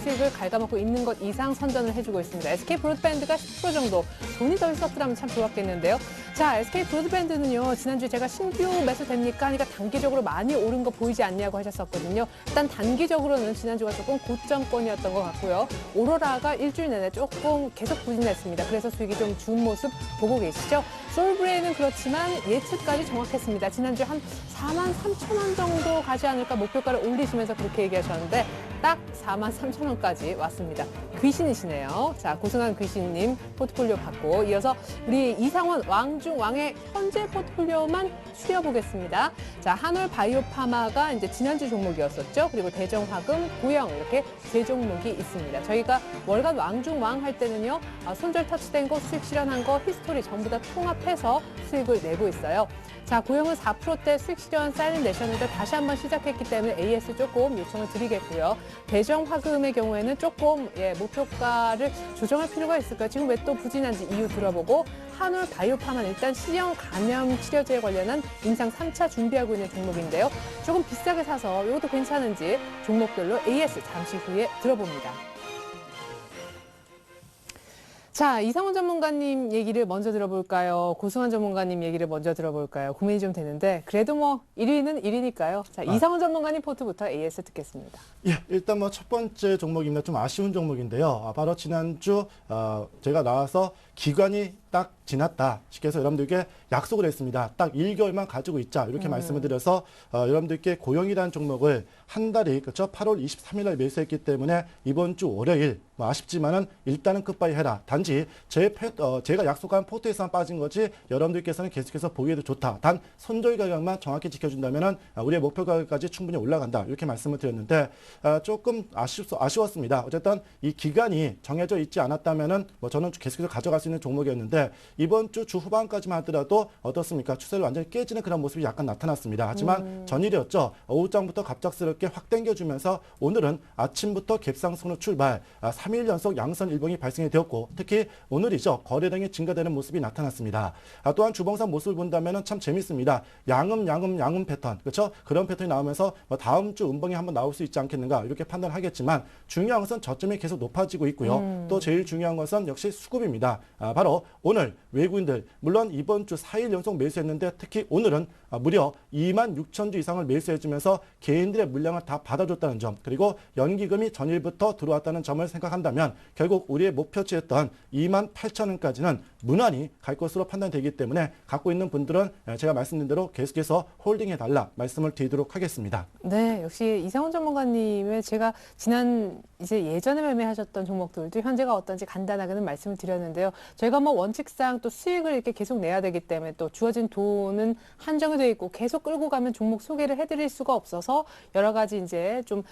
수익을 갉아먹고 있는 것 이상 선전을 해주고 있습니다. SK 브로드밴드가 10% 정도 돈이 더 있었더라면 참 좋았겠는데요. 자, SK 브로드밴드는요. 지난주에 제가 신규 매수 됩니까? 하니까 단기적으로 많이 오른 거 보이지 않냐고 하셨었거든요. 일단 단기적으로는 지난주가 조금 고점권이었던 것 같고요. 오로라가 일주일 내내 조금 계속 부진했습니다. 그래서 수익이 좀 준 모습 보고 계시죠? 솔브레인은 그렇지만 예측까지 정확했습니다. 지난주에 한 43,000원 정도 가지 않을까 목표가를 올리시면서 그렇게 얘기하셨는데 딱 43,000원까지 왔습니다. 귀신이시네요. 자, 고승환 귀신님 포트폴리오 받고 이어서 우리 이상원 왕중왕의 현재 포트폴리오만 추려보겠습니다. 자, 한올 바이오파마가 이제 지난주 종목이었었죠. 그리고 대정화금, 고영 이렇게 세 종목이 있습니다. 저희가 월간 왕중왕 할 때는요. 손절 터치된 거, 수익 실현한 거, 히스토리 전부 다 통합해서 수익을 내고 있어요. 자, 고영은 4%대 수익 실현 사인을 내셨는데 다시 한번 시작했기 때문에 AS 조금 요청을 드리겠고요. 대정화금의 경우에는 조금 목표가를 조정할 필요가 있을까요? 지금 왜 또 부진한지 이유 들어보고 한올 바이오파만 일단 C형 감염 치료제에 관련한 임상 3차 준비하고 있는 종목인데요. 조금 비싸게 사서 이것도 괜찮은지 종목별로 AS 잠시 후에 들어봅니다. 자, 이상훈 전문가님 얘기를 먼저 들어볼까요? 고승환 전문가님 얘기를 먼저 들어볼까요? 고민이 좀 되는데 그래도 뭐 1위는 1위니까요. 자, 이상훈 전문가님 포트부터 AS 듣겠습니다. 예, 일단 뭐 첫 번째 종목입니다. 좀 아쉬운 종목인데요. 바로 지난주 제가 나와서 기관이 딱 지났다 시켜서 여러분들께 약속을 했습니다. 딱 1개월만 가지고 있자 이렇게 말씀을 드려서 여러분들께 고영이라는 종목을 한 달이 그렇죠 8월 23일 날 매수했기 때문에 이번 주 월요일 뭐 아쉽지만은 일단은 끝바이 해라. 단지 제가 약속한 포트에서만 빠진 거지 여러분들께서는 계속해서 보유해도 좋다. 단 손절 가격만 정확히 지켜준다면은 우리의 목표 가격까지 충분히 올라간다 이렇게 말씀을 드렸는데 조금 아쉬웠습니다. 어쨌든 이 기간이 정해져 있지 않았다면은 뭐 저는 계속해서 가져갈 수 있는 종목이었는데 이번 주 후반까지만 하더라도 어떻습니까? 추세를 완전히 깨지는 그런 모습이 약간 나타났습니다. 하지만 전일이었죠. 오후장부터 갑작스럽게 확 당겨주면서 오늘은 아침부터 갭상승으로 출발 3일 연속 양선 일봉이 발생이 되었고 특히 오늘이죠. 거래량이 증가되는 모습이 나타났습니다. 또한 주봉상 모습을 본다면 참 재밌습니다. 양음 패턴 그렇죠? 그런 패턴이 나오면서 다음 주 음봉이 한번 나올 수 있지 않겠는가 이렇게 판단하겠지만 중요한 것은 저점이 계속 높아지고 있고요. 또 제일 중요한 것은 역시 수급입니다. 바로 오늘 외국인들 물론 이번 주 4일 연속 매수했는데 특히 오늘은 무려 26,000주 이상을 매수해주면서 개인들의 물량을 다 받아줬다는 점, 그리고 연기금이 전일부터 들어왔다는 점을 생각한다면 결국 우리의 목표치였던 28,000원까지는 무난히 갈 것으로 판단되기 때문에 갖고 있는 분들은 제가 말씀드린 대로 계속해서 홀딩해달라 말씀을 드리도록 하겠습니다. 네, 역시 이상훈 전문가님의 제가 이제 예전에 매매하셨던 종목들도 현재가 어떤지 간단하게는 말씀을 드렸는데요. 저희가 뭐 원칙상 또 수익을 이렇게 계속 내야 되기 때문에 또 주어진 돈은 한정이 되어 있고 계속 끌고 가면 종목 소개를 해드릴 수가 없어서 여러 가지 이제 좀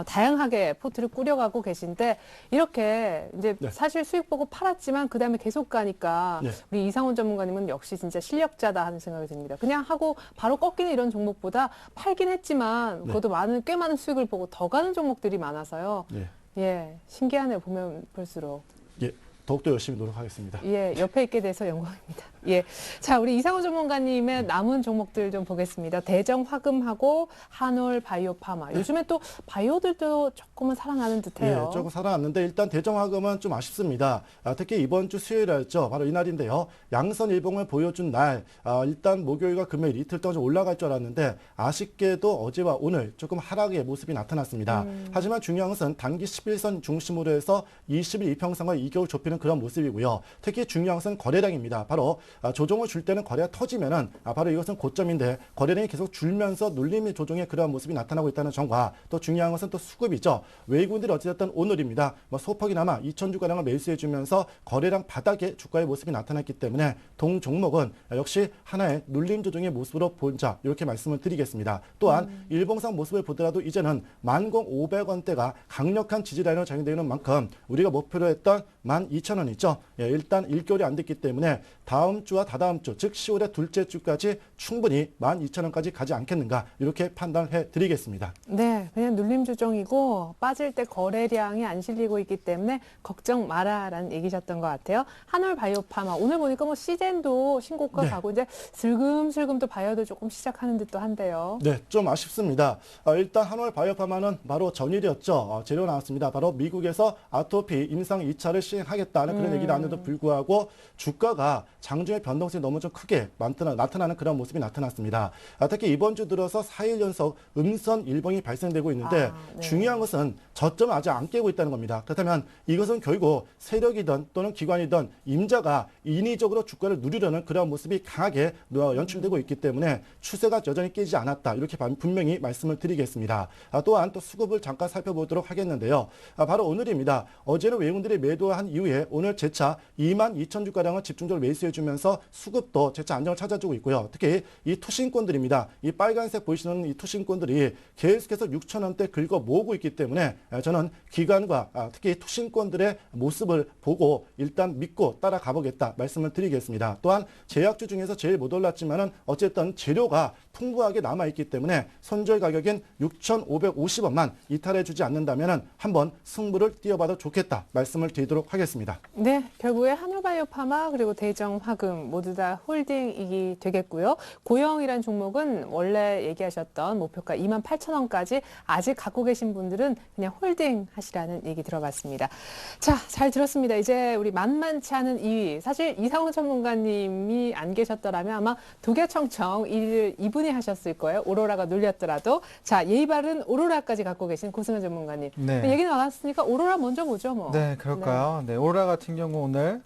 다양하게 포트를 꾸려가고 계신데 이렇게 이제 네. 사실 수익 보고 팔았지만 그 다음에 계속 가니까 네. 우리 이상훈 전문가님은 역시 진짜 실력자다 하는 생각이 듭니다. 그냥 하고 바로 꺾이는 이런 종목보다 팔긴 했지만 네. 그것도 꽤 많은 수익을 보고 더 가는 종목들이 많아서요. 네. 예, 신기하네요. 보면 볼수록. 예, 더욱더 열심히 노력하겠습니다. 예, 옆에 있게 돼서 영광입니다. 예. 자, 우리 이상훈 전문가님의 남은 종목들 좀 보겠습니다. 대정 화금하고 한올 바이오파마. 요즘에 또 바이오들도 조금은 살아나는 듯해요. 예, 조금 살아났는데 일단 대정화금은 좀 아쉽습니다. 특히 이번 주 수요일이었죠. 바로 이날인데요. 양선 일봉을 보여준 날 일단 목요일과 금요일 이틀 동안 좀 올라갈 줄 알았는데 아쉽게도 어제와 오늘 조금 하락의 모습이 나타났습니다. 하지만 중요한 것은 단기 11선 중심으로 해서 20일 이평선과 이격을 좁히는 그런 모습이고요. 특히 중요한 것은 거래량입니다. 바로 조정을 줄 때는 거래가 터지면은 바로 이것은 고점인데 거래량이 계속 줄면서 눌림의 조정의 그러한 모습이 나타나고 있다는 점과 또 중요한 것은 또 수급이죠. 외국인들이 어찌됐든 오늘입니다. 소폭이나마 2,000주가량을 매수해주면서 거래량 바닥에 주가의 모습이 나타났기 때문에 동 종목은 역시 하나의 눌림 조정의 모습으로 본자 이렇게 말씀을 드리겠습니다. 또한 일봉상 모습을 보더라도 이제는 10,500원대가 강력한 지지라인으로 작용되는 만큼 우리가 목표로 했던 12,000원 있죠. 예, 일단 1개월이 안 됐기 때문에 다음 주와 다다음 주, 즉 10월의 둘째 주까지 충분히 12,000원까지 가지 않겠는가 이렇게 판단을 해드리겠습니다. 네, 그냥 눌림 조정이고 빠질 때 거래량이 안 실리고 있기 때문에 걱정 마라라는 얘기셨던 것 같아요. 한올 바이오파마 오늘 보니까 뭐 시젠도 신고가 네. 가고 이제 슬금슬금 또 바이오도 조금 시작하는 듯도 한데요. 네, 좀 아쉽습니다. 일단 한올 바이오파마는 바로 전일이었죠. 재료 나왔습니다. 바로 미국에서 아토피 임상 2차를 시행하겠다는 그런 얘기 나왔는데도 불구하고 주가가 장중의 변동성이 너무 좀 크게 나타나는 그런 모습이 나타났습니다. 특히 이번 주 들어서 4일 연속 음선 일봉이 발생되고 있는데 네. 중요한 것은 저점을 아직 안 깨고 있다는 겁니다. 그렇다면 이것은 결국 세력이든 또는 기관이든 임자가 인위적으로 주가를 누리려는 그런 모습이 강하게 연출되고 있기 때문에 추세가 여전히 깨지 않았다. 이렇게 분명히 말씀을 드리겠습니다. 또한 또 수급을 잠깐 살펴보도록 하겠는데요. 바로 오늘입니다. 어제는 외국인들이 매도한 이후에 오늘 재차 22,000주가량을 집중적으로 매수해주면서 수급도 재차 안정을 찾아주고 있고요. 특히 이 투신권들입니다. 이 빨간색 보이시는 이 투신권들이 계속해서 6,000원대 긁어 모으고 있기 때문에 저는 기관과 특히 투신권들의 모습을 보고 일단 믿고 따라가 보겠다 말씀을 드리겠습니다. 또한 제약주 중에서 제일 못 올랐지만은 어쨌든 재료가 풍부하게 남아있기 때문에 손절 가격인 6,550원만 이탈해주지 않는다면은 한번 승부를 띄워봐도 좋겠다 말씀을 드리도록 하겠습니다. 네, 결국에 한올바이오파마 그리고 대정화금 모두 다 홀딩이 되겠고요. 고영이란 종목은 원래 얘기하셨던 목표가 28,000원까지 아직 갖고 계신 분들은 그냥 홀딩 하시라는 얘기 들어봤습니다. 자, 잘 들었습니다. 이제 우리 만만치 않은 2위. 사실 이상훈 전문가님이 안 계셨더라면 아마 두개청청 이분이 하셨을 거예요. 오로라가 눌렸더라도. 자, 예의 바른 오로라까지 갖고 계신 고승현 전문가님. 네. 얘기 나왔으니까 오로라 먼저 보죠, 뭐. 네, 그럴까요? 네, 오로라 같은 경우 오늘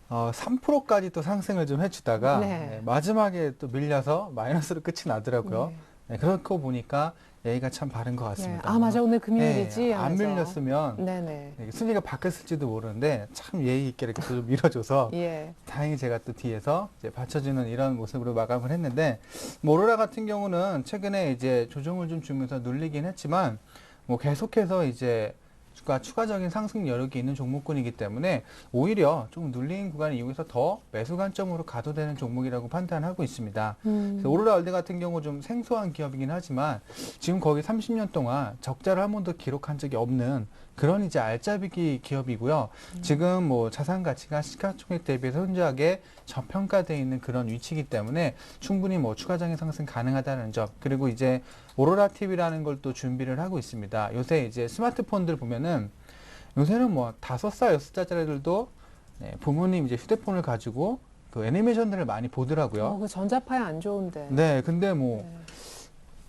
3%까지 또 상승을 좀 해주다가 네. 네, 마지막에 또 밀려서 마이너스로 끝이 나더라고요. 네. 네, 그렇고 보니까 예의가 참 바른 것 네. 같습니다. 아, 맞아. 오늘 금요일이지. 네, 안 하면서. 밀렸으면 네네. 네, 순위가 바뀌었을지도 모르는데 참 예의 있게 이렇게 또 밀어줘서 예. 다행히 제가 또 뒤에서 이제 받쳐주는 이런 모습으로 마감을 했는데 뭐 오로라 같은 경우는 최근에 이제 조정을 좀 주면서 눌리긴 했지만 뭐 계속해서 이제 추가적인 상승 여력이 있는 종목군이기 때문에 오히려 좀 눌린 구간 이후에서 더 매수 관점으로 가도 되는 종목이라고 판단하고 있습니다. 그래서 오로라 월드 같은 경우 좀 생소한 기업이긴 하지만 지금 거기 30년 동안 적자를 한 번도 기록한 적이 없는 그런 이제 알짜배기 기업이고요. 지금 뭐 자산 가치가 시가총액 대비해서 현저하게 저평가되어 있는 그런 위치이기 때문에 충분히 뭐 추가적인 상승 가능하다는 점. 그리고 이제 오로라 TV라는 걸 또 준비를 하고 있습니다. 요새 이제 스마트폰들 보면은 요새는 뭐 5살, 6살짜리들도 네, 부모님 이제 휴대폰을 가지고 그 애니메이션들을 많이 보더라고요. 그 전자파에 안 좋은데. 네, 근데 뭐 네.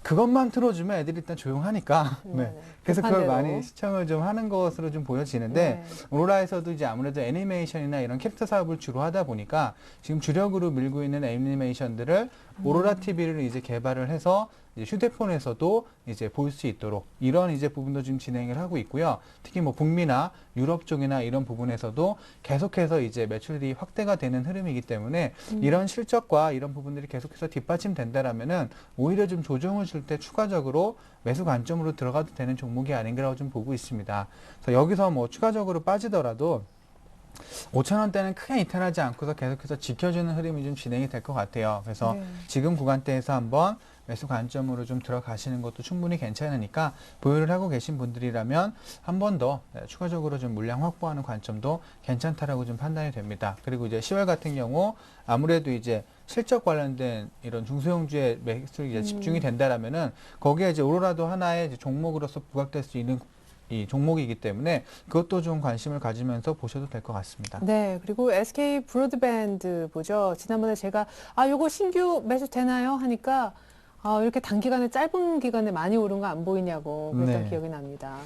그것만 틀어주면 애들이 일단 조용하니까. 네. 그래서 그걸 급한 대로. 많이 시청을 좀 하는 것으로 좀 보여지는데 네. 오로라에서도 이제 아무래도 애니메이션이나 이런 캡처 사업을 주로 하다 보니까 지금 주력으로 밀고 있는 애니메이션들을 오로라 TV를 이제 개발을 해서 이제 휴대폰에서도 이제 볼 수 있도록 이런 이제 부분도 지금 진행을 하고 있고요. 특히 뭐 북미나 유럽 쪽이나 이런 부분에서도 계속해서 이제 매출이 확대가 되는 흐름이기 때문에 이런 실적과 이런 부분들이 계속해서 뒷받침된다라면은 오히려 좀 조정을 줄 때 추가적으로 매수 관점으로 들어가도 되는 종목이 아닌가라고 좀 보고 있습니다. 그래서 여기서 뭐 추가적으로 빠지더라도 5,000원대는 크게 이탈하지 않고서 계속해서 지켜주는 흐름이 좀 진행이 될 것 같아요. 그래서 네. 지금 구간대에서 한번 매수 관점으로 좀 들어가시는 것도 충분히 괜찮으니까 보유를 하고 계신 분들이라면 한 번 더 추가적으로 좀 물량 확보하는 관점도 괜찮다라고 좀 판단이 됩니다. 그리고 이제 10월 같은 경우 아무래도 이제 실적 관련된 이런 중소형주의 매수에 이제 집중이 된다라면은 거기에 이제 오로라도 하나의 이제 종목으로서 부각될 수 있는 이 종목이기 때문에 그것도 좀 관심을 가지면서 보셔도 될 것 같습니다. 네, 그리고 SK 브로드밴드 보죠. 지난번에 제가 요거 신규 매수 되나요? 하니까 이렇게 단기간에 짧은 기간에 많이 오른 거 안 보이냐고 그랬던 네. 기억이 납니다.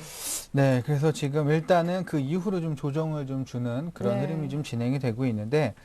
네, 그래서 지금 일단은 그 이후로 좀 조정을 좀 주는 그런 네. 흐름이 좀 진행이 되고 있는데,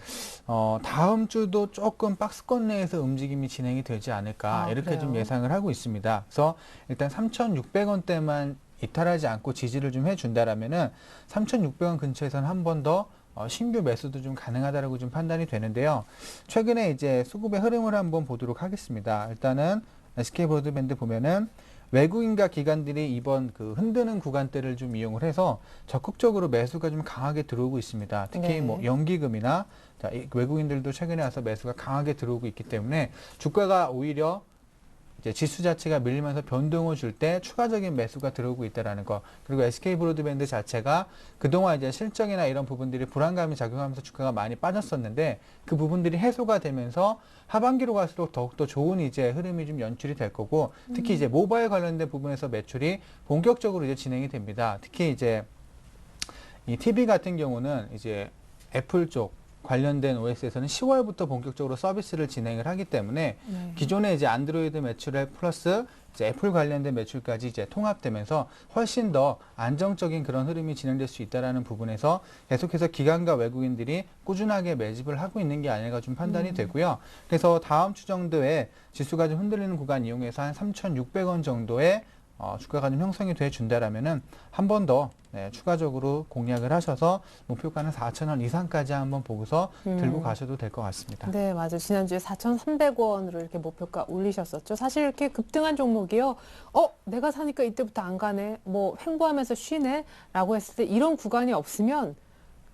다음 주도 조금 박스권 내에서 움직임이 진행이 되지 않을까, 이렇게 좀 그래요? 예상을 하고 있습니다. 그래서 일단 3,600원대만 이탈하지 않고 지지를 좀 해준다라면은 3,600원 근처에서는 한 번 더 신규 매수도 좀 가능하다라고 좀 판단이 되는데요. 최근에 이제 수급의 흐름을 한번 보도록 하겠습니다. 일단은 SK 브로드밴드 보면은 외국인과 기관들이 이번 그 흔드는 구간대를 좀 이용을 해서 적극적으로 매수가 좀 강하게 들어오고 있습니다. 특히 네. 뭐 연기금이나 이 외국인들도 최근에 와서 매수가 강하게 들어오고 있기 때문에 주가가 오히려 이제 지수 자체가 밀리면서 변동을 줄 때 추가적인 매수가 들어오고 있다라는 거. 그리고 SK 브로드밴드 자체가 그동안 이제 실적이나 이런 부분들이 불안감이 작용하면서 주가가 많이 빠졌었는데 그 부분들이 해소가 되면서 하반기로 갈수록 더욱더 좋은 이제 흐름이 좀 연출이 될 거고 특히 이제 모바일 관련된 부분에서 매출이 본격적으로 이제 진행이 됩니다. 특히 이제 이 TV 같은 경우는 이제 애플 쪽 관련된 OS에서는 10월부터 본격적으로 서비스를 진행을 하기 때문에 네. 기존에 이제 안드로이드 매출에 플러스 이제 애플 관련된 매출까지 이제 통합되면서 훨씬 더 안정적인 그런 흐름이 진행될 수 있다라는 부분에서 계속해서 기관과 외국인들이 꾸준하게 매집을 하고 있는 게 아닌가 좀 판단이 되고요. 그래서 다음 주 정도에 지수가 좀 흔들리는 구간 이용해서 한 3,600원 정도의 주가가 좀 형성이 돼 준다라면은 한 번 더 추가적으로 공략을 하셔서 목표가는 4,000원 이상까지 한번 보고서 들고 가셔도 될 것 같습니다. 네, 맞아요. 지난주에 4,300원으로 이렇게 목표가 올리셨었죠. 사실 이렇게 급등한 종목이요. 내가 사니까 이때부터 안 가네. 뭐 횡보하면서 쉬네. 라고 했을 때 이런 구간이 없으면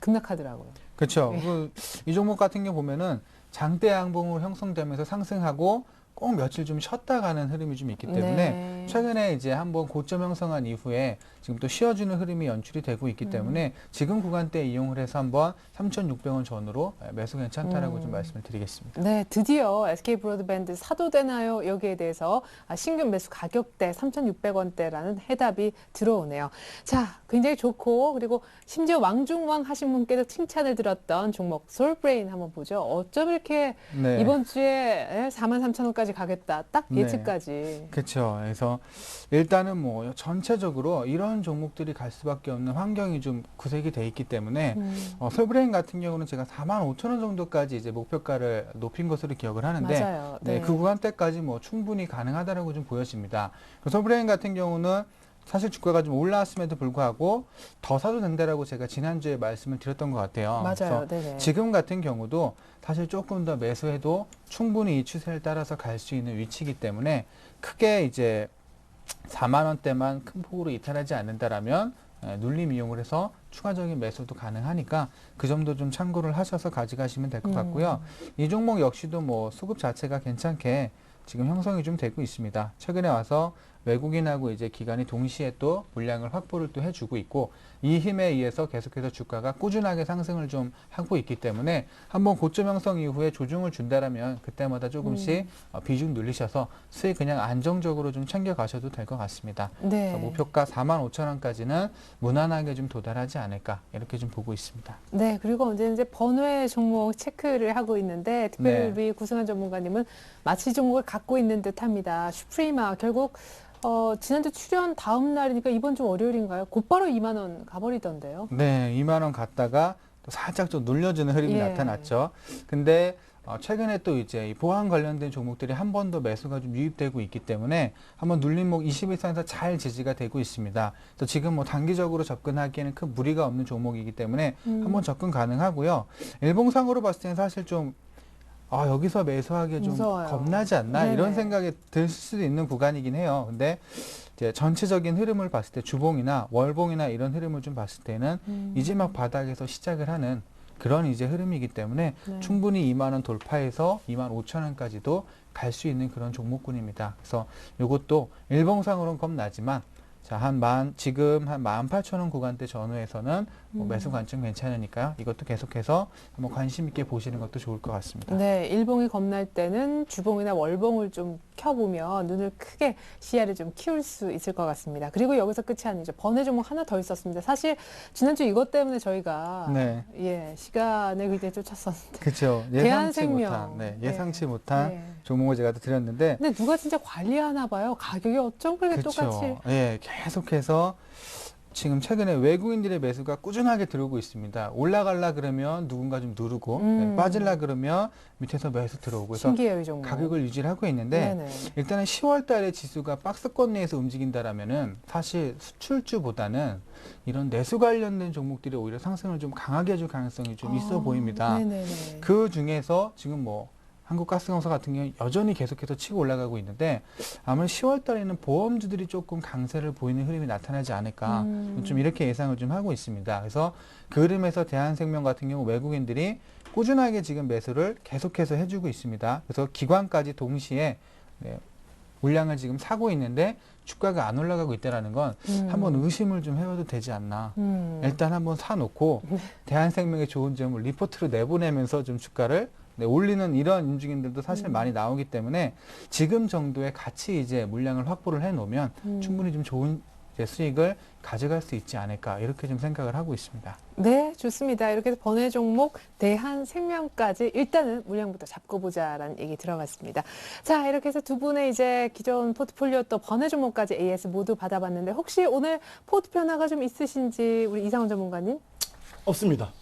급락하더라고요. 그렇죠. 네. 이 종목 같은 경우 보면은 장대 양봉으로 형성되면서 상승하고 꼭 며칠 좀 쉬었다 가는 흐름이 좀 있기 때문에 네. 최근에 이제 한번 고점 형성한 이후에 지금 또 쉬어주는 흐름이 연출이 되고 있기 때문에 지금 구간대 이용을 해서 한번 3,600원 전후로 매수 괜찮다라고 좀 말씀을 드리겠습니다. 네, 드디어 SK 브로드밴드 사도 되나요? 여기에 대해서 신규 매수 가격대 3,600원대라는 해답이 들어오네요. 자, 굉장히 좋고 그리고 심지어 왕중왕 하신 분께도 칭찬을 들었던 종목 솔브레인 한번 보죠. 어쩜 이렇게 네. 이번 주에 43,000원까지 가겠다. 딱 네. 예측까지. 그렇죠. 그래서 일단은 뭐 전체적으로 이런 종목들이 갈 수밖에 없는 환경이 좀 구색이 돼 있기 때문에 솔브레인 같은 경우는 제가 45,000원 정도까지 이제 목표가를 높인 것으로 기억을 하는데 맞아요. 네, 네. 그 구간대까지 뭐 충분히 가능하다라고 좀 보여집니다. 솔브레인 같은 경우는 사실 주가가 좀 올라왔음에도 불구하고 더 사도 된다라고 제가 지난주에 말씀을 드렸던 것 같아요. 맞아요. 그래서 네네. 지금 같은 경우도 사실 조금 더 매수해도 충분히 이 추세를 따라서 갈 수 있는 위치이기 때문에 크게 이제 4만 원대만 큰 폭으로 이탈하지 않는다라면 눌림 이용을 해서 추가적인 매수도 가능하니까 그 점도 좀 참고를 하셔서 가져가시면 될 것 같고요. 이 종목 역시도 뭐 수급 자체가 괜찮게 지금 형성이 좀 되고 있습니다. 최근에 와서 외국인하고 이제 기관이 동시에 또 물량을 확보를 또 해주고 있고 이 힘에 의해서 계속해서 주가가 꾸준하게 상승을 좀 하고 있기 때문에 한번 고점 형성 이후에 조정을 준다라면 그때마다 조금씩 비중 늘리셔서 수익 그냥 안정적으로 좀 챙겨가셔도 될 것 같습니다. 네. 목표가 45,000원까지는 무난하게 좀 도달하지 않을까 이렇게 좀 보고 있습니다. 네, 그리고 언제 이제 번외 종목 체크를 하고 있는데 특별히 네. 우리 구승환 전문가님은 마치 종목을 갖고 있는 듯합니다. 슈프리마 결국 지난주 출연 다음 날이니까 이번 주 월요일인가요? 곧바로 2만 원 가버리던데요. 네, 2만 원 갔다가 또 살짝 좀 눌려주는 흐름이 예. 나타났죠. 근데 최근에 또 이제 이 보안 관련된 종목들이 한 번 더 매수가 좀 유입되고 있기 때문에 한번 눌림목 20일선에서 잘 지지가 되고 있습니다. 또 지금 뭐 단기적으로 접근하기에는 큰 무리가 없는 종목이기 때문에 한번 접근 가능하고요. 일봉상으로 봤을 때는 사실 좀 여기서 매수하기 좀 무서워요. 겁나지 않나 네네. 이런 생각이 들 수도 있는 구간이긴 해요. 근데 이제 전체적인 흐름을 봤을 때 주봉이나 월봉이나 이런 흐름을 좀 봤을 때는 이제 막 바닥에서 시작을 하는 그런 이제 흐름이기 때문에 네. 충분히 2만 원 돌파해서 2만 5천 원까지도 갈 수 있는 그런 종목군입니다. 그래서 이것도 일봉상으로는 겁나지만 지금 한 18,000원 구간대 전후에서는 매수 관점 괜찮으니까요. 이것도 계속해서 한번 관심 있게 보시는 것도 좋을 것 같습니다. 네, 일봉이 겁날 때는 주봉이나 월봉을 좀 켜보면 눈을 크게 시야를 좀 키울 수 있을 것 같습니다. 그리고 여기서 끝이 아니죠. 번외 종목 하나 더 있었습니다. 사실 지난주 이것 때문에 저희가 네. 시간을 굉장히 쫓았었는데. 그렇죠. 대한생명. 예상치 못한 네. 종목을 제가 또 드렸는데 근데 누가 진짜 관리하나 봐요. 가격이 어쩜 그렇게 똑같이. 그렇죠. 예, 계속해서 지금 최근에 외국인들의 매수가 꾸준하게 들어오고 있습니다. 올라갈라 그러면 누군가 좀 누르고 빠질라 그러면 밑에서 매수 들어오고 해서 신기해요, 이 종목. 가격을 유지를 하고 있는데 네네. 일단은 10월 달에 지수가 박스권 내에서 움직인다라면은 사실 수출주보다는 이런 내수 관련된 종목들이 오히려 상승을 좀 강하게 해줄 가능성이 좀 있어 보입니다. 네네네. 그 중에서 지금 뭐 한국가스공사 같은 경우 여전히 계속해서 치고 올라가고 있는데 아무래도 10월 달에는 보험주들이 조금 강세를 보이는 흐름이 나타나지 않을까 좀 이렇게 예상을 좀 하고 있습니다. 그래서 그 흐름에서 대한생명 같은 경우 외국인들이 꾸준하게 지금 매수를 계속해서 해주고 있습니다. 그래서 기관까지 동시에 물량을 지금 사고 있는데 주가가 안 올라가고 있다는 건 한번 의심을 좀 해봐도 되지 않나. 일단 한번 사놓고 대한생명의 좋은 점을 리포트로 내보내면서 좀 주가를 올리는 이런 움직임들도 사실 많이 나오기 때문에 지금 정도의 같이 이제 물량을 확보를 해놓으면 충분히 좀 좋은 이제 수익을 가져갈 수 있지 않을까 이렇게 좀 생각을 하고 있습니다. 네, 좋습니다. 이렇게 해서 번외 종목 대한생명까지 일단은 물량부터 잡고 보자라는 얘기 들어봤습니다. 자, 이렇게 해서 두 분의 이제 기존 포트폴리오 또 번외 종목까지 AS 모두 받아봤는데 혹시 오늘 포트 변화가 좀 있으신지 우리 이상훈 전문가님? 없습니다.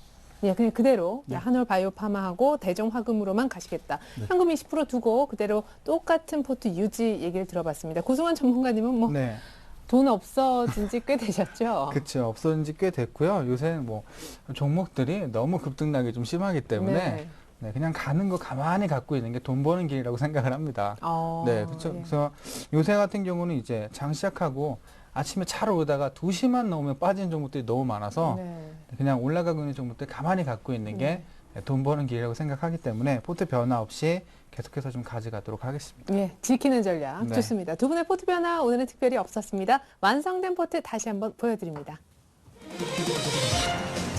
예, 그냥 그대로 네. 한올바이오파마하고 대종화금으로만 가시겠다. 현금 20% 두고 그대로 똑같은 포트 유지 얘기를 들어봤습니다. 고승환 전문가님은 뭐 돈 없어진 지 꽤 되셨죠? 그렇죠. 없어진 지 꽤 됐고요. 요새는 뭐 종목들이 너무 급등락이 좀 심하기 때문에 그냥 가는 거 가만히 갖고 있는 게 돈 버는 길이라고 생각을 합니다. 그렇죠. 예. 그래서 요새 같은 경우는 이제 장 시작하고 아침에 차로 오다가 2시만 넘으면 빠지는 종목들이 너무 많아서 그냥 올라가고 있는 종목들 가만히 갖고 있는 게 돈 버는 길이라고 생각하기 때문에 포트 변화 없이 계속해서 좀 가져가도록 하겠습니다. 예, 지키는 전략 좋습니다. 두 분의 포트 변화 오늘은 특별히 없었습니다. 완성된 포트 다시 한번 보여드립니다.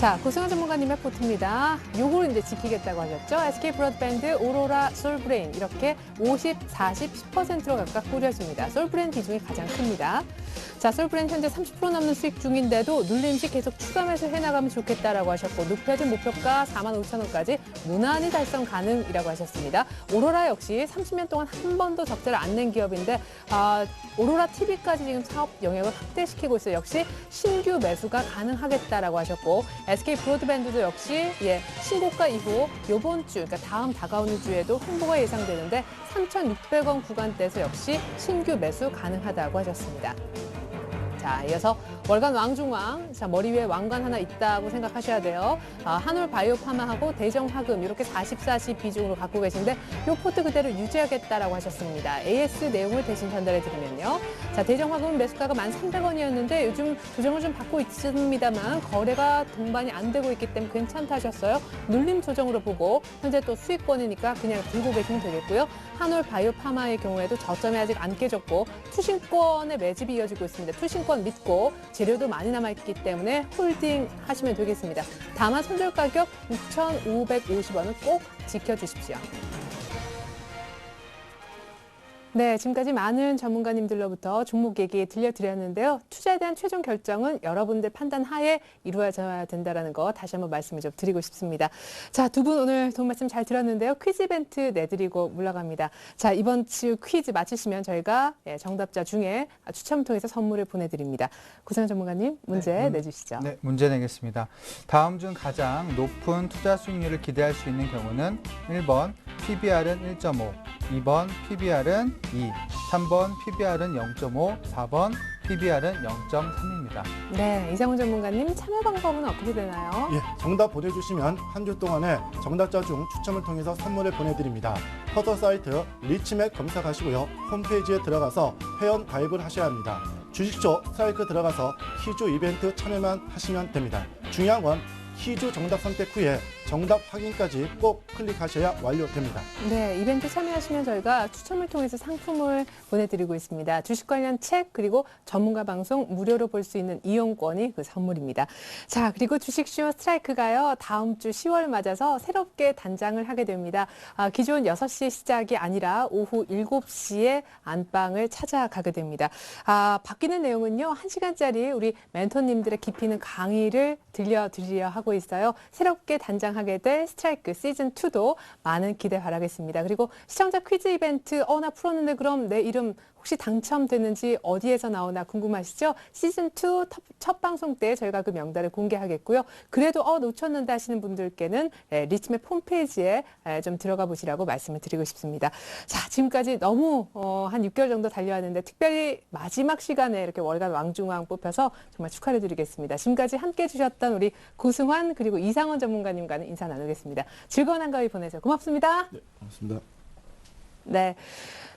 자, 고승환 전문가님의 포트입니다. 요걸 이제 지키겠다고 하셨죠? SK 브로드밴드, 오로라, 솔브레인 이렇게 50, 40, 10%로 각각 꾸려집니다. 솔브레인 비중이 가장 큽니다. 자, 솔브레인 현재 30% 넘는 수익 중인데도 눌림시 계속 추가 매수 해나가면 좋겠다라고 하셨고 높여진 목표가 45,000원까지 무난히 달성 가능이라고 하셨습니다. 오로라 역시 30년 동안 한 번도 적자를 안 낸 기업인데 오로라 TV까지 지금 사업 영역을 확대시키고 있어요. 역시 신규 매수가 가능하겠다라고 하셨고 SK 브로드밴드도 역시 신고가 이후 이번 주, 그러니까 다음 다가오는 주에도 홍보가 예상되는데 3,600원 구간대에서 역시 신규 매수 가능하다고 하셨습니다. 자, 이어서 월간 왕중왕, 자 머리 위에 왕관 하나 있다고 생각하셔야 돼요. 한올 바이오파마하고 대정화금 이렇게 40-40 비중으로 갖고 계신데 이 포트 그대로 유지하겠다라고 하셨습니다. AS 내용을 대신 전달해 드리면요. 자 대정화금은 매수가가 1,300원이었는데 요즘 조정을 좀 받고 있습니다만 거래가 동반이 안 되고 있기 때문에 괜찮다 하셨어요. 눌림 조정으로 보고 현재 또 수익권이니까 그냥 들고 계시면 되겠고요. 한올 바이오파마의 경우에도 저점이 아직 안 깨졌고 투신권의 매집이 이어지고 있습니다. 투신권 믿고 재료도 많이 남아있기 때문에 홀딩 하시면 되겠습니다. 다만 손절 가격 6,550원은 꼭 지켜주십시오. 네, 지금까지 많은 전문가님들로부터 종목 얘기 들려드렸는데요. 투자에 대한 최종 결정은 여러분들 판단 하에 이루어져야 된다는 거 다시 한번 말씀을 좀 드리고 싶습니다. 자, 두 분 오늘 도움 말씀 잘 들었는데요. 퀴즈 이벤트 내드리고 물러갑니다. 자, 이번 주 퀴즈 맞히시면 저희가 정답자 중에 추첨을 통해서 선물을 보내드립니다. 구상 전문가님 문제 내주시죠. 네, 문제 내겠습니다. 다음 중 가장 높은 투자 수익률을 기대할 수 있는 경우는 1번 PBR은 1.5, 2번 PBR은 2, 3번 PBR은 0.5, 4번 PBR은 0.3입니다. 네, 이상훈 전문가님 참여 방법은 어떻게 되나요? 예, 정답 보내주시면 한 주 동안에 정답자 중 추첨을 통해서 선물을 보내드립니다. 커서 사이트 리치맥 검색하시고요. 홈페이지에 들어가서 회원 가입을 하셔야 합니다. 주식쇼 스트라이크 들어가서 퀴즈 이벤트 참여만 하시면 됩니다. 중요한 건 퀴즈 정답 선택 후에 정답 확인까지 꼭 클릭하셔야 완료됩니다. 네, 이벤트 참여하시면 저희가 추첨을 통해서 상품을 보내드리고 있습니다. 주식 관련 책 그리고 전문가 방송 무료로 볼 수 있는 이용권이 그 선물입니다. 자, 그리고 주식쇼 스트라이크가요. 다음 주 10월 맞아서 새롭게 단장을 하게 됩니다. 기존 6시 시작이 아니라 오후 7시에 안방을 찾아가게 됩니다. 바뀌는 내용은요. 1시간짜리 우리 멘토님들의 깊이 있는 강의를 들려드리려 하고 있어요. 새롭게 단장하게 될 스트라이크 시즌2도 많은 기대 바라겠습니다. 그리고 시청자 퀴즈 이벤트, 나 풀었는데 그럼 내 이름 혹시 당첨되는지 어디에서 나오나 궁금하시죠? 시즌2 첫 방송 때 저희가 그 명단을 공개하겠고요. 그래도 놓쳤는데 하시는 분들께는 리치맵 홈페이지에 좀 들어가 보시라고 말씀을 드리고 싶습니다. 자, 지금까지 너무 한 6개월 정도 달려왔는데 특별히 마지막 시간에 이렇게 월간 왕중왕 뽑혀서 정말 축하를 드리겠습니다. 지금까지 함께 해주셨던 우리 고승환 그리고 이상원 전문가님과는 인사 나누겠습니다. 즐거운 한가위 보내세요. 고맙습니다. 네, 고맙습니다. 네.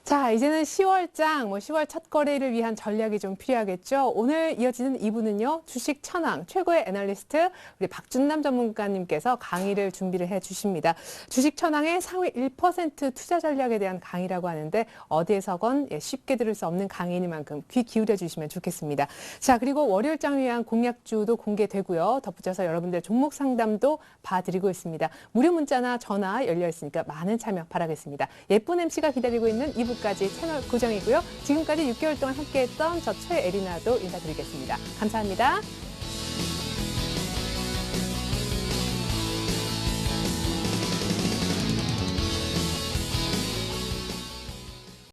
자, 이제는 10월장, 10월 첫 거래를 위한 전략이 좀 필요하겠죠. 오늘 이어지는 2부는요, 주식 천왕, 최고의 애널리스트, 우리 박준남 전문가님께서 강의를 준비를 해 주십니다. 주식 천왕의 상위 1% 투자 전략에 대한 강의라고 하는데, 어디에서건 쉽게 들을 수 없는 강의니만큼 귀 기울여 주시면 좋겠습니다. 자, 그리고 월요일장 위한 공략주도 공개되고요. 덧붙여서 여러분들 종목 상담도 봐드리고 있습니다. 무료 문자나 전화 열려 있으니까 많은 참여 바라겠습니다. 예쁜 MC가 기다리고 있는 2부까지 채널 고정이고요. 지금까지 6개월 동안 함께했던 저 최애리나도 인사드리겠습니다. 감사합니다.